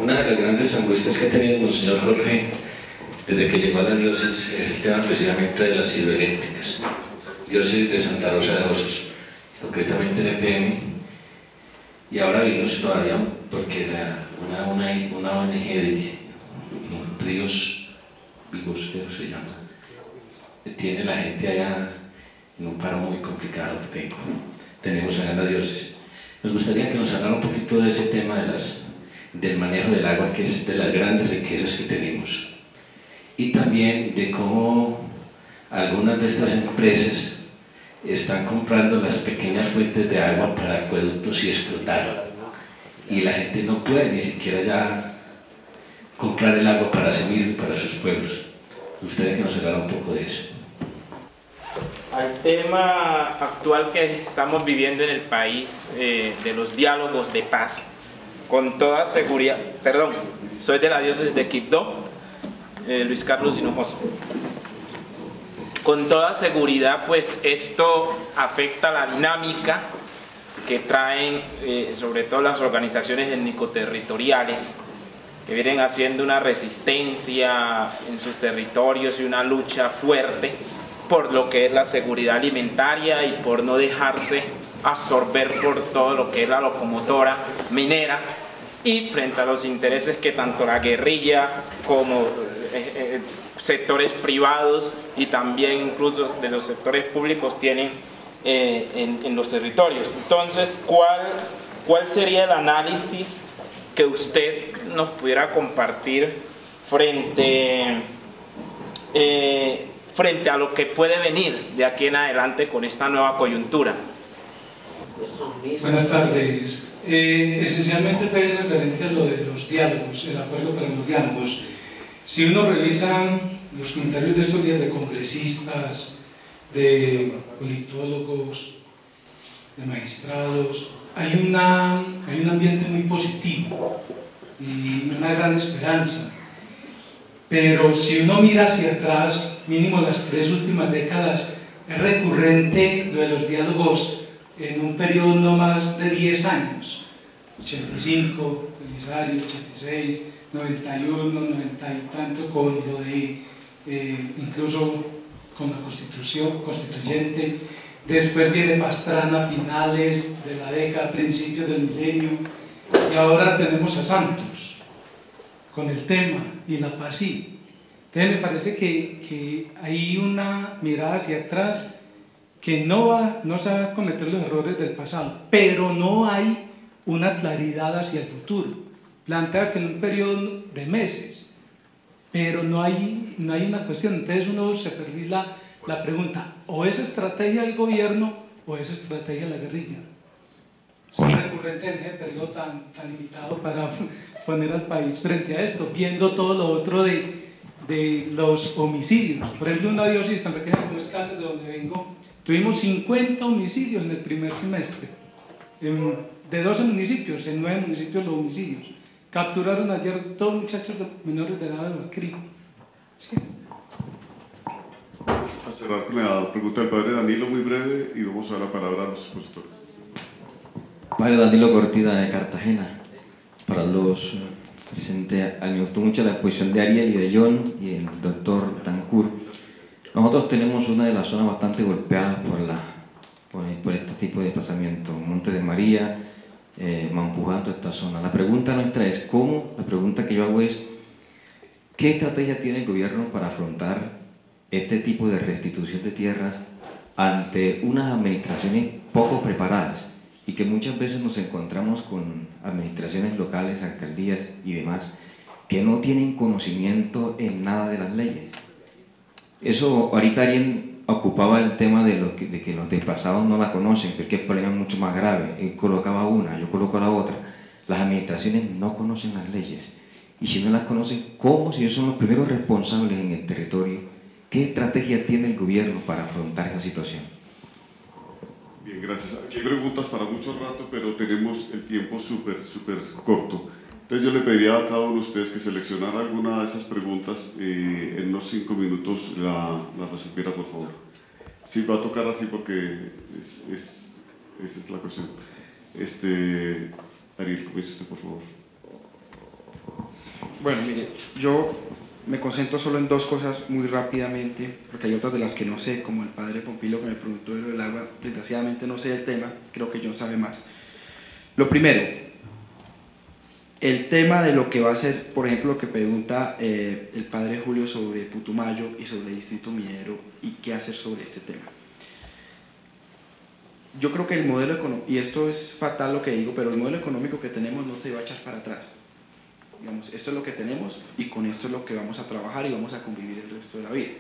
Una de las grandes angustias que ha tenido Monseñor Jorge desde que llegó a la diócesis es el tema precisamente de las hidroeléctricas, diócesis de Santa Rosa de Osos, concretamente el EPM. Y ahora vimos todavía, porque una ONG de Ríos Vivos, creo que se llama, tiene la gente allá en un paro muy complicado que tenemos allá en la diócesis. Nos gustaría que nos hablara un poquito de ese tema del manejo del agua, que es de las grandes riquezas que tenemos, y también de cómo algunas de estas empresas están comprando las pequeñas fuentes de agua para acueductos y explotar, y la gente no puede ni siquiera ya comprar el agua para sí mismo y para sus pueblos. Me gustaría que nos hablara un poco de eso. Al tema actual que estamos viviendo en el país, de los diálogos de paz, con toda seguridad, perdón, soy de la diócesis de Quibdó, Luis Carlos Hinojosa. Con toda seguridad, pues esto afecta la dinámica que traen sobre todo las organizaciones étnico-territoriales, que vienen haciendo una resistencia en sus territorios y una lucha fuerte por lo que es la seguridad alimentaria y por no dejarse absorber por todo lo que es la locomotora minera, y frente a los intereses que tanto la guerrilla como sectores privados y también incluso de los sectores públicos tienen en los territorios. Entonces, ¿cuál sería el análisis que usted nos pudiera compartir frente a lo que puede venir de aquí en adelante con esta nueva coyuntura? Buenas tardes. Esencialmente fue referente a lo de los diálogos, el acuerdo para los diálogos. Si uno revisa los comentarios de estos días de congresistas, de politólogos, de magistrados, hay un ambiente muy positivo y una gran esperanza. Pero si uno mira hacia atrás, mínimo las 3 últimas décadas, es recurrente lo de los diálogos en un periodo no más de 10 años, 85, Belisario, 86, 91, 90 y tanto, con lo de incluso con la Constitución constituyente. Después viene Pastrana a finales de la década, principios del milenio, y ahora tenemos a Santos con el tema y la PASI. Entonces me parece que hay una mirada hacia atrás que no se va a cometer los errores del pasado, pero no hay una claridad hacia el futuro. Plantea que en un periodo de meses, pero no hay una cuestión. Entonces uno se perfila la pregunta, o es estrategia del gobierno o es estrategia de la guerrilla. Es recurrente en ese periodo tan limitado para poner al país frente a esto, viendo todo lo otro de los homicidios. Por ejemplo, una diócesis tan pequeña como Escaldes, de donde vengo, tuvimos 50 homicidios en el primer semestre, de 12 municipios, en 9 municipios los homicidios. Capturaron ayer 2 muchachos menores de edad de Bacri. Sí. A cerrar con la pregunta del padre Danilo, muy breve, y vamos a dar la palabra a los expositores. Padre Danilo Cortina de Cartagena. Para los presentes, me gustó mucho la exposición de Ariel y de John y el doctor Tancur. Nosotros tenemos una de las zonas bastante golpeadas por este tipo de desplazamiento, Monte de María, Mampuján, toda esta zona. La pregunta nuestra es la pregunta que yo hago es, ¿qué estrategia tiene el gobierno para afrontar este tipo de restitución de tierras ante unas administraciones poco preparadas y que muchas veces nos encontramos con administraciones locales, alcaldías y demás que no tienen conocimiento en nada de las leyes? Eso ahorita alguien ocupaba el tema de que los desplazados no la conocen, porque el problema es mucho más grave. Él colocaba una, yo coloco la otra. Las administraciones no conocen las leyes, y si no las conocen, ¿cómo? Si ellos son los primeros responsables en el territorio, ¿qué estrategia tiene el gobierno para afrontar esa situación? Bien, gracias. Aquí hay preguntas para mucho rato, pero tenemos el tiempo súper corto. Entonces yo le pediría a cada uno de ustedes que seleccionara alguna de esas preguntas en unos 5 minutos la resolviera, por favor. Sí, va a tocar así porque esa es la cuestión. Ariel, comience usted, por favor. Bueno, mire, yo me concentro solo en 2 cosas muy rápidamente, porque hay otras de las que no sé, como el padre Pompilo que me preguntó de lo del agua. Desgraciadamente no sé el tema, creo que John sabe más. Lo primero, el tema de lo que va a ser, por ejemplo, lo que pregunta el padre Julio sobre Putumayo y sobre el distrito minero y qué hacer sobre este tema. Yo creo que el modelo económico, y esto es fatal lo que digo, pero el modelo económico que tenemos no se va a echar para atrás. Digamos, esto es lo que tenemos y con esto es lo que vamos a trabajar y vamos a convivir el resto de la vida.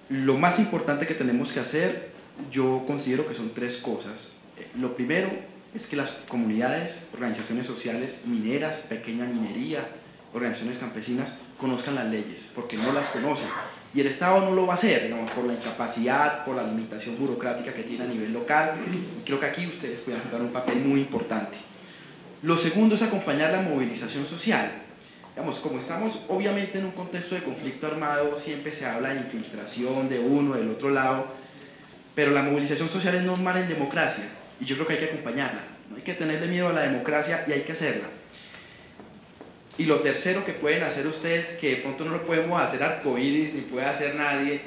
Lo más importante que tenemos que hacer, yo considero que son 3 cosas. Lo primero es que las comunidades, organizaciones sociales mineras, pequeña minería, organizaciones campesinas, conozcan las leyes, porque no las conocen. Y el Estado no lo va a hacer, digamos, por la incapacidad, por la limitación burocrática que tiene a nivel local. Y creo que aquí ustedes pueden jugar un papel muy importante. Lo segundo es acompañar la movilización social. Digamos, como estamos obviamente en un contexto de conflicto armado, siempre se habla de infiltración de uno, del otro lado, pero la movilización social es normal en democracia, y yo creo que hay que acompañarla. No hay que tenerle miedo a la democracia y hay que hacerla. Y lo tercero que pueden hacer ustedes, que de pronto no lo podemos hacer arcoíris, ni puede hacer nadie,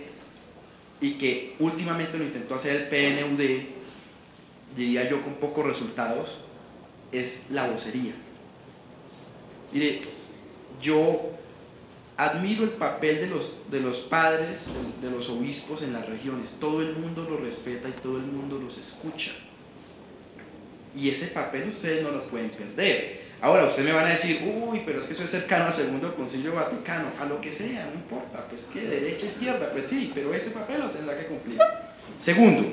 y que últimamente lo intentó hacer el PNUD, diría yo con pocos resultados, es la vocería. Mire, yo admiro el papel de los padres, de los obispos en las regiones. Todo el mundo los respeta y todo el mundo los escucha. Y ese papel ustedes no lo pueden perder. Ahora, ustedes me van a decir, uy, pero es que eso es cercano al Segundo Concilio Vaticano. A lo que sea, no importa, pues que derecha, izquierda, pues sí, pero ese papel lo tendrá que cumplir. Segundo,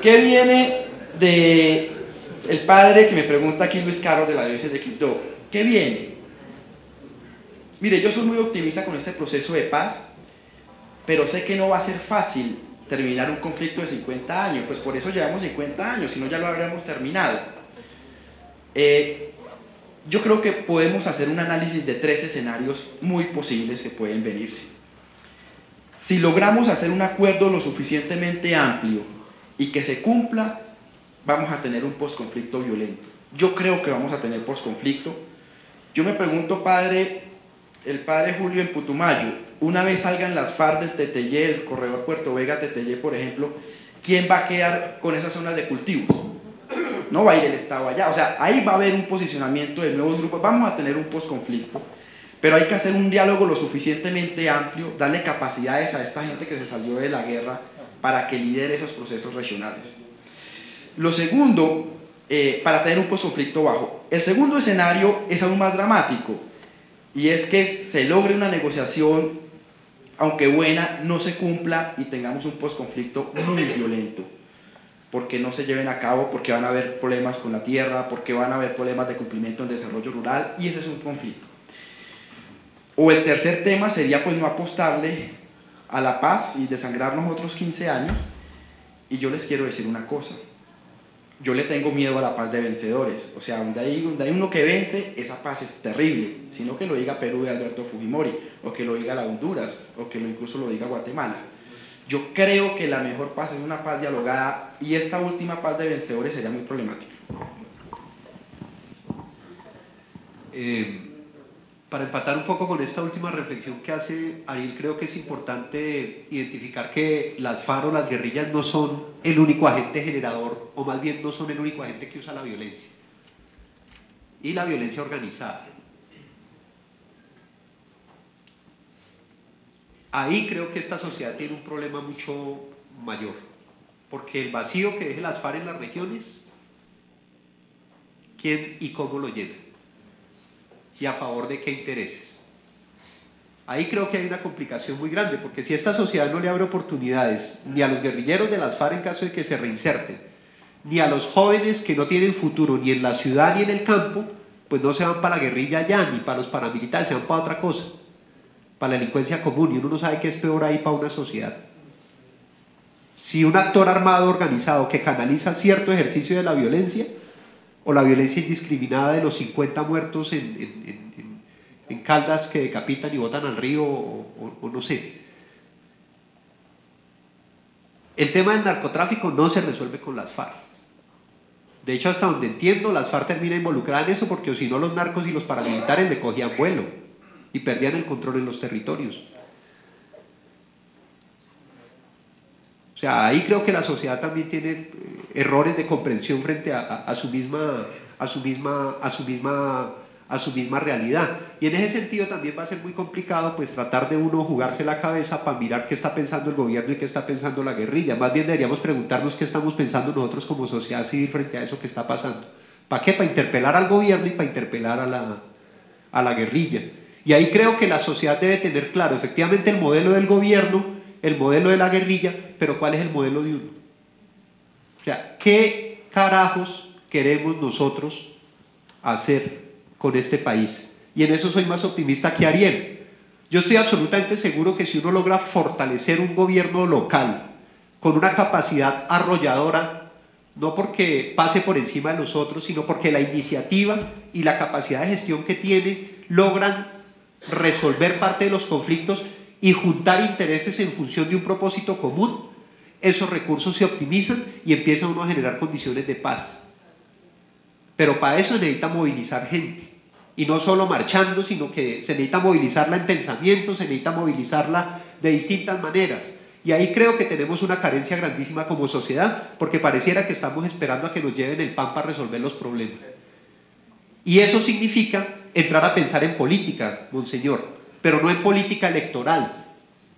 ¿qué viene de el padre que me pregunta aquí, Luis Carlos, de la diócesis de Quito? ¿Qué viene? Mire, yo soy muy optimista con este proceso de paz, pero sé que no va a ser fácil terminar un conflicto de 50 años, pues por eso llevamos 50 años, si no ya lo habríamos terminado. Yo creo que podemos hacer un análisis de 3 escenarios muy posibles que pueden venirse. Si logramos hacer un acuerdo lo suficientemente amplio y que se cumpla, vamos a tener un posconflicto violento. Yo creo que vamos a tener posconflicto. Yo me pregunto, el padre Julio en Putumayo, una vez salgan las FARC del Teteyé, el corredor Puerto Vega-Teteyé, por ejemplo, ¿quién va a quedar con esas zonas de cultivos? No va a ir el Estado allá. O sea, ahí va a haber un posicionamiento de nuevos grupos, vamos a tener un posconflicto, pero hay que hacer un diálogo lo suficientemente amplio, darle capacidades a esta gente que se salió de la guerra para que lidere esos procesos regionales. Lo segundo, para tener un posconflicto bajo. El segundo escenario es aún más dramático, y es que se logre una negociación, aunque buena, no se cumpla y tengamos un posconflicto muy violento, porque no se lleven a cabo, porque van a haber problemas con la tierra, porque van a haber problemas de cumplimiento en desarrollo rural, y ese es un conflicto. O el tercer tema sería pues no apostarle a la paz y desangrarnos otros 15 años, y yo les quiero decir una cosa. Yo le tengo miedo a la paz de vencedores, o sea, donde hay uno que vence, esa paz es terrible, sino que lo diga Perú de Alberto Fujimori, o que lo diga la Honduras, o que incluso lo diga Guatemala. Yo creo que la mejor paz es una paz dialogada, y esta última paz de vencedores sería muy problemática. Para empatar un poco con esta última reflexión que hace Ariel, creo que es importante identificar que las FARC o las guerrillas no son el único agente generador, o más bien no son el único agente que usa la violencia y la violencia organizada. Ahí creo que esta sociedad tiene un problema mucho mayor, porque el vacío que deje las FARC en las regiones, ¿quién y cómo lo llena? ¿Y a favor de qué intereses? Ahí creo que hay una complicación muy grande, porque si esta sociedad no le abre oportunidades ni a los guerrilleros de las FARC en caso de que se reinserten, ni a los jóvenes que no tienen futuro ni en la ciudad ni en el campo, pues no se van para la guerrilla ya, ni para los paramilitares, se van para otra cosa, para la delincuencia común, y uno no sabe qué es peor ahí para una sociedad. Si un actor armado organizado que canaliza cierto ejercicio de la violencia, o la violencia indiscriminada de los 50 muertos en Caldas que decapitan y botan al río, o no sé. El tema del narcotráfico no se resuelve con las FARC. De hecho, hasta donde entiendo, las FARC terminan involucradas en eso, porque si no los narcos y los paramilitares le cogían vuelo y perdían el control en los territorios. O sea, ahí creo que la sociedad también tiene errores de comprensión frente a su misma realidad. Y en ese sentido también va a ser muy complicado pues tratar de uno jugarse la cabeza para mirar qué está pensando el gobierno y qué está pensando la guerrilla. Más bien deberíamos preguntarnos qué estamos pensando nosotros como sociedad civil frente a eso que está pasando. ¿Para qué? Para interpelar al gobierno y para interpelar a la guerrilla. Y ahí creo que la sociedad debe tener claro efectivamente el modelo del gobierno, el modelo de la guerrilla, pero ¿cuál es el modelo de uno? O sea, ¿qué carajos queremos nosotros hacer con este país? Y en eso soy más optimista que Ariel. Yo estoy absolutamente seguro que si uno logra fortalecer un gobierno local con una capacidad arrolladora, no porque pase por encima de los otros, sino porque la iniciativa y la capacidad de gestión que tiene logran resolver parte de los conflictos y juntar intereses en función de un propósito común, esos recursos se optimizan y empieza uno a generar condiciones de paz. Pero para eso se necesita movilizar gente, y no solo marchando, sino que se necesita movilizarla en pensamiento, se necesita movilizarla de distintas maneras. Y ahí creo que tenemos una carencia grandísima como sociedad, porque pareciera que estamos esperando a que nos lleven el pan para resolver los problemas. Y eso significa entrar a pensar en política, monseñor, pero no en política electoral,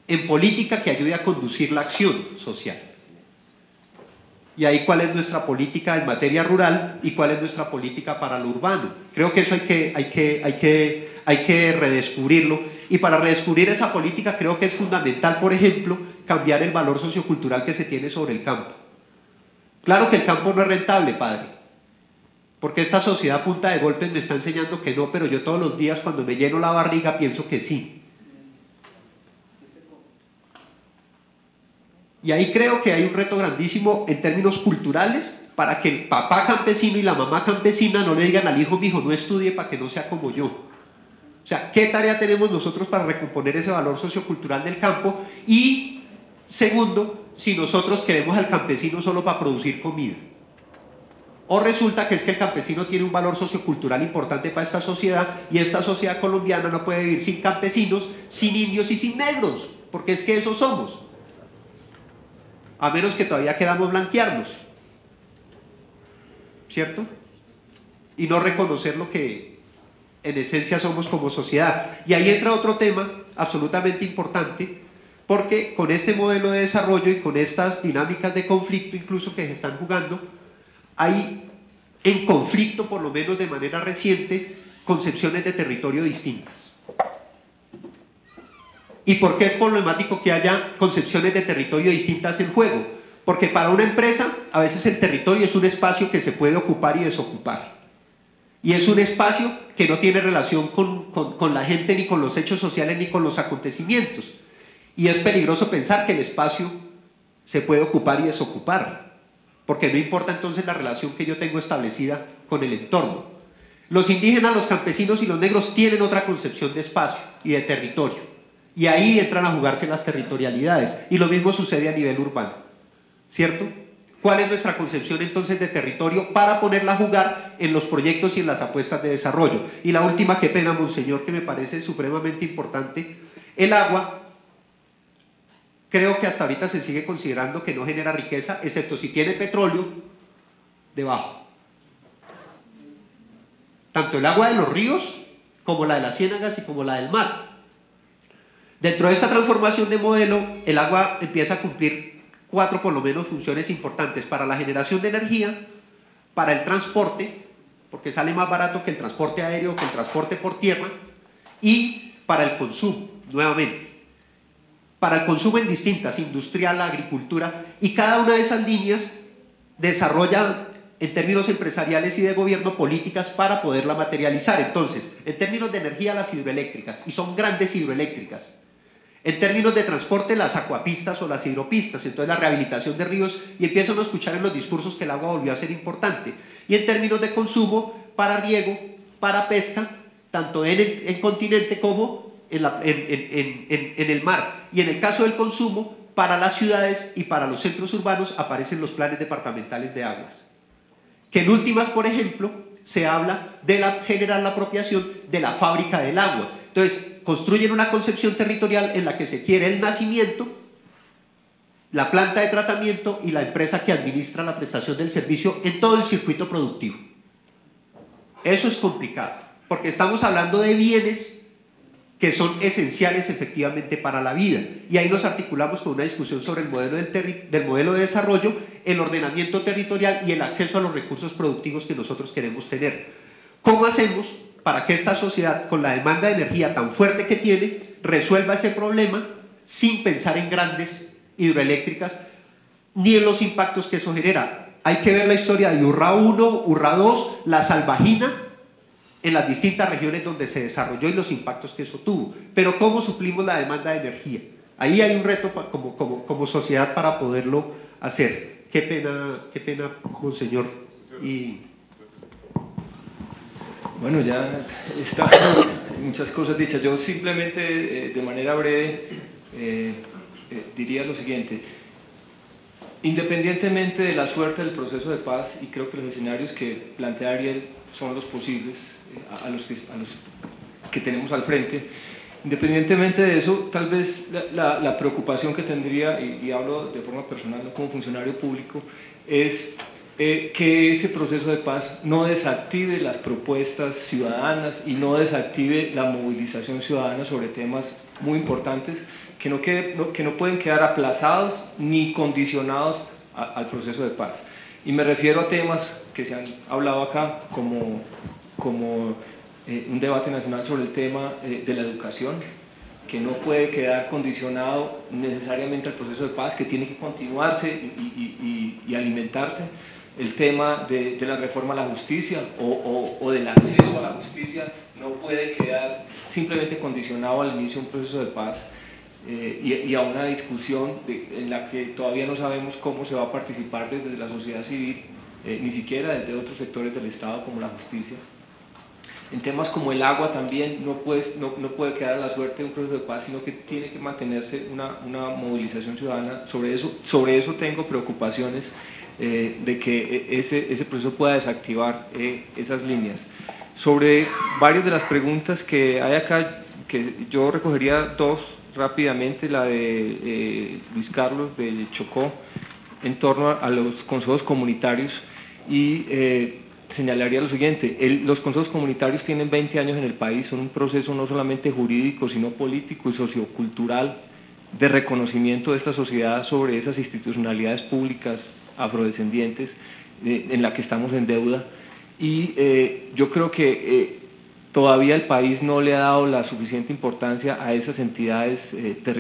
en política que ayude a conducir la acción social. Y ahí cuál es nuestra política en materia rural y cuál es nuestra política para lo urbano. Creo que eso hay que redescubrirlo, y para redescubrir esa política creo que es fundamental, por ejemplo, cambiar el valor sociocultural que se tiene sobre el campo. Claro que el campo no es rentable, padre, porque esta sociedad a punta de golpes me está enseñando que no, pero yo todos los días cuando me lleno la barriga pienso que sí. Y ahí creo que hay un reto grandísimo en términos culturales para que el papá campesino y la mamá campesina no le digan al hijo, mijo, no estudie para que no sea como yo. O sea, ¿qué tarea tenemos nosotros para recomponer ese valor sociocultural del campo? Y segundo, si nosotros queremos al campesino solo para producir comida. O resulta que es que el campesino tiene un valor sociocultural importante para esta sociedad y esta sociedad colombiana no puede vivir sin campesinos, sin indios y sin negros, porque es que esos somos. A menos que todavía queramos blanquearnos, ¿cierto? Y no reconocer lo que en esencia somos como sociedad. Y ahí entra otro tema absolutamente importante, porque con este modelo de desarrollo y con estas dinámicas de conflicto incluso que se están jugando, hay en conflicto, por lo menos de manera reciente, concepciones de territorio distintas. ¿Y por qué es problemático que haya concepciones de territorio distintas en juego? Porque para una empresa, a veces el territorio es un espacio que se puede ocupar y desocupar. Y es un espacio que no tiene relación con la gente, ni con los hechos sociales, ni con los acontecimientos. Y es peligroso pensar que el espacio se puede ocupar y desocupar, porque no importa entonces la relación que yo tengo establecida con el entorno. Los indígenas, los campesinos y los negros tienen otra concepción de espacio y de territorio, y ahí entran a jugarse las territorialidades, y lo mismo sucede a nivel urbano, ¿cierto? ¿Cuál es nuestra concepción entonces de territorio para ponerla a jugar en los proyectos y en las apuestas de desarrollo? Y la última, qué pena, monseñor, que me parece supremamente importante: el agua. Creo que hasta ahorita se sigue considerando que no genera riqueza, excepto si tiene petróleo debajo. Tanto el agua de los ríos, como la de las ciénagas y como la del mar. Dentro de esta transformación de modelo, el agua empieza a cumplir 4 por lo menos funciones importantes: para la generación de energía, para el transporte, porque sale más barato que el transporte aéreo, que el transporte por tierra, y para el consumo, nuevamente. Para el consumo en distintas, industrial, agricultura, y cada una de esas líneas desarrolla en términos empresariales y de gobierno políticas para poderla materializar. Entonces, en términos de energía, las hidroeléctricas, y son grandes hidroeléctricas. En términos de transporte, las acuapistas o las hidropistas, entonces la rehabilitación de ríos, y empiezan a escuchar en los discursos que el agua volvió a ser importante. Y en términos de consumo, para riego, para pesca, tanto en el continente como en el mar. Y en el caso del consumo, para las ciudades y para los centros urbanos aparecen los planes departamentales de aguas, que en últimas, por ejemplo, se habla de generar la apropiación de la fábrica del agua. Entonces, construyen una concepción territorial en la que se quiere el nacimiento, la planta de tratamiento y la empresa que administra la prestación del servicio en todo el circuito productivo. Eso es complicado, porque estamos hablando de bienes que son esenciales efectivamente para la vida, y ahí nos articulamos con una discusión sobre el modelo del modelo de desarrollo, el ordenamiento territorial y el acceso a los recursos productivos que nosotros queremos tener. ¿Cómo hacemos para que esta sociedad, con la demanda de energía tan fuerte que tiene, resuelva ese problema sin pensar en grandes hidroeléctricas ni en los impactos que eso genera? Hay que ver la historia de Urra 1, Urra 2, la Salvajina, en las distintas regiones donde se desarrolló y los impactos que eso tuvo. Pero ¿cómo suplimos la demanda de energía? Ahí hay un reto como sociedad para poderlo hacer. Qué pena, monseñor. Y bueno, ya está muchas cosas dichas. Yo simplemente, de manera breve, diría lo siguiente: independientemente de la suerte del proceso de paz, y creo que los escenarios que plantea Ariel son los posibles, a los que tenemos al frente, independientemente de eso, tal vez la preocupación que tendría, y hablo de forma personal, no como funcionario público, es que ese proceso de paz no desactive las propuestas ciudadanas y no desactive la movilización ciudadana sobre temas muy importantes que no pueden quedar aplazados ni condicionados al proceso de paz. Y me refiero a temas que se han hablado acá, como un debate nacional sobre el tema de la educación, que no puede quedar condicionado necesariamente al proceso de paz, que tiene que continuarse y alimentarse. El tema de la reforma a la justicia o del acceso a la justicia no puede quedar simplemente condicionado al inicio de un proceso de paz y a una discusión en la que todavía no sabemos cómo se va a participar desde la sociedad civil, ni siquiera desde otros sectores del Estado como la justicia. En temas como el agua también no puede quedar a la suerte de un proceso de paz, sino que tiene que mantenerse una movilización ciudadana. Sobre eso tengo preocupaciones de que ese proceso pueda desactivar esas líneas. Sobre varias de las preguntas que hay acá, que yo recogería dos rápidamente, la de Luis Carlos de Chocó, en torno a los consejos comunitarios, y señalaría lo siguiente: los consejos comunitarios tienen 20 años en el país, son un proceso no solamente jurídico, sino político y sociocultural de reconocimiento de esta sociedad sobre esas institucionalidades públicas afrodescendientes en la que estamos en deuda, y yo creo que todavía el país no le ha dado la suficiente importancia a esas entidades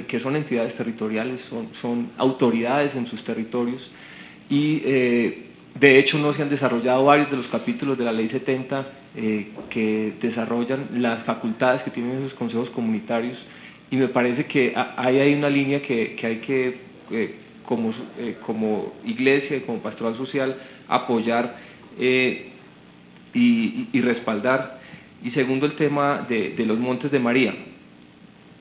que son entidades territoriales, son autoridades en sus territorios, y de hecho no se han desarrollado varios de los capítulos de la Ley 70 que desarrollan las facultades que tienen esos consejos comunitarios, y me parece que ahí hay una línea que hay que, como iglesia y como pastoral social, apoyar y respaldar. Y segundo, el tema de los Montes de María.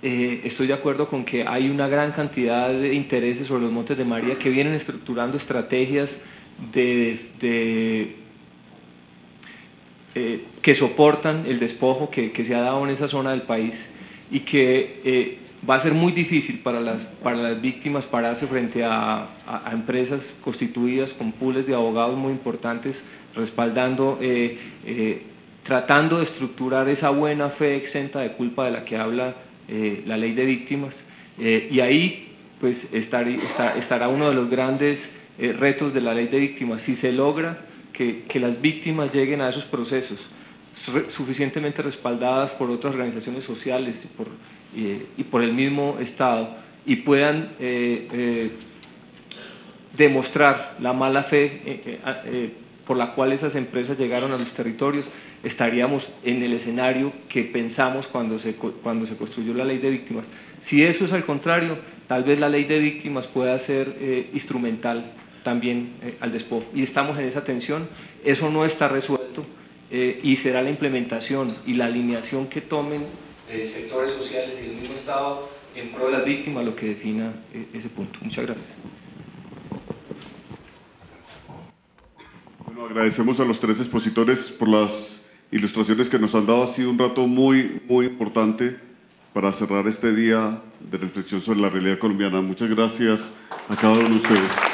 Estoy de acuerdo con que hay una gran cantidad de intereses sobre los Montes de María que vienen estructurando estrategias que soportan el despojo que se ha dado en esa zona del país, y que va a ser muy difícil para las víctimas pararse frente a empresas constituidas con pools de abogados muy importantes, respaldando, tratando de estructurar esa buena fe exenta de culpa de la que habla la ley de víctimas, y ahí pues estará uno de los grandes retos de la ley de víctimas, si se logra que las víctimas lleguen a esos procesos suficientemente respaldadas por otras organizaciones sociales y por el mismo Estado, y puedan demostrar la mala fe por la cual esas empresas llegaron a los territorios, estaríamos en el escenario que pensamos cuando se construyó la ley de víctimas. Si eso es al contrario, tal vez la ley de víctimas pueda ser instrumental también al despojo, y estamos en esa tensión. Eso no está resuelto, y será la implementación y la alineación que tomen sectores sociales y el mismo Estado en pro de las víctimas lo que defina ese punto. Muchas gracias. Bueno, agradecemos a los tres expositores por las ilustraciones que nos han dado. Ha sido un rato muy, muy importante para cerrar este día de reflexión sobre la realidad colombiana. Muchas gracias a cada uno de ustedes.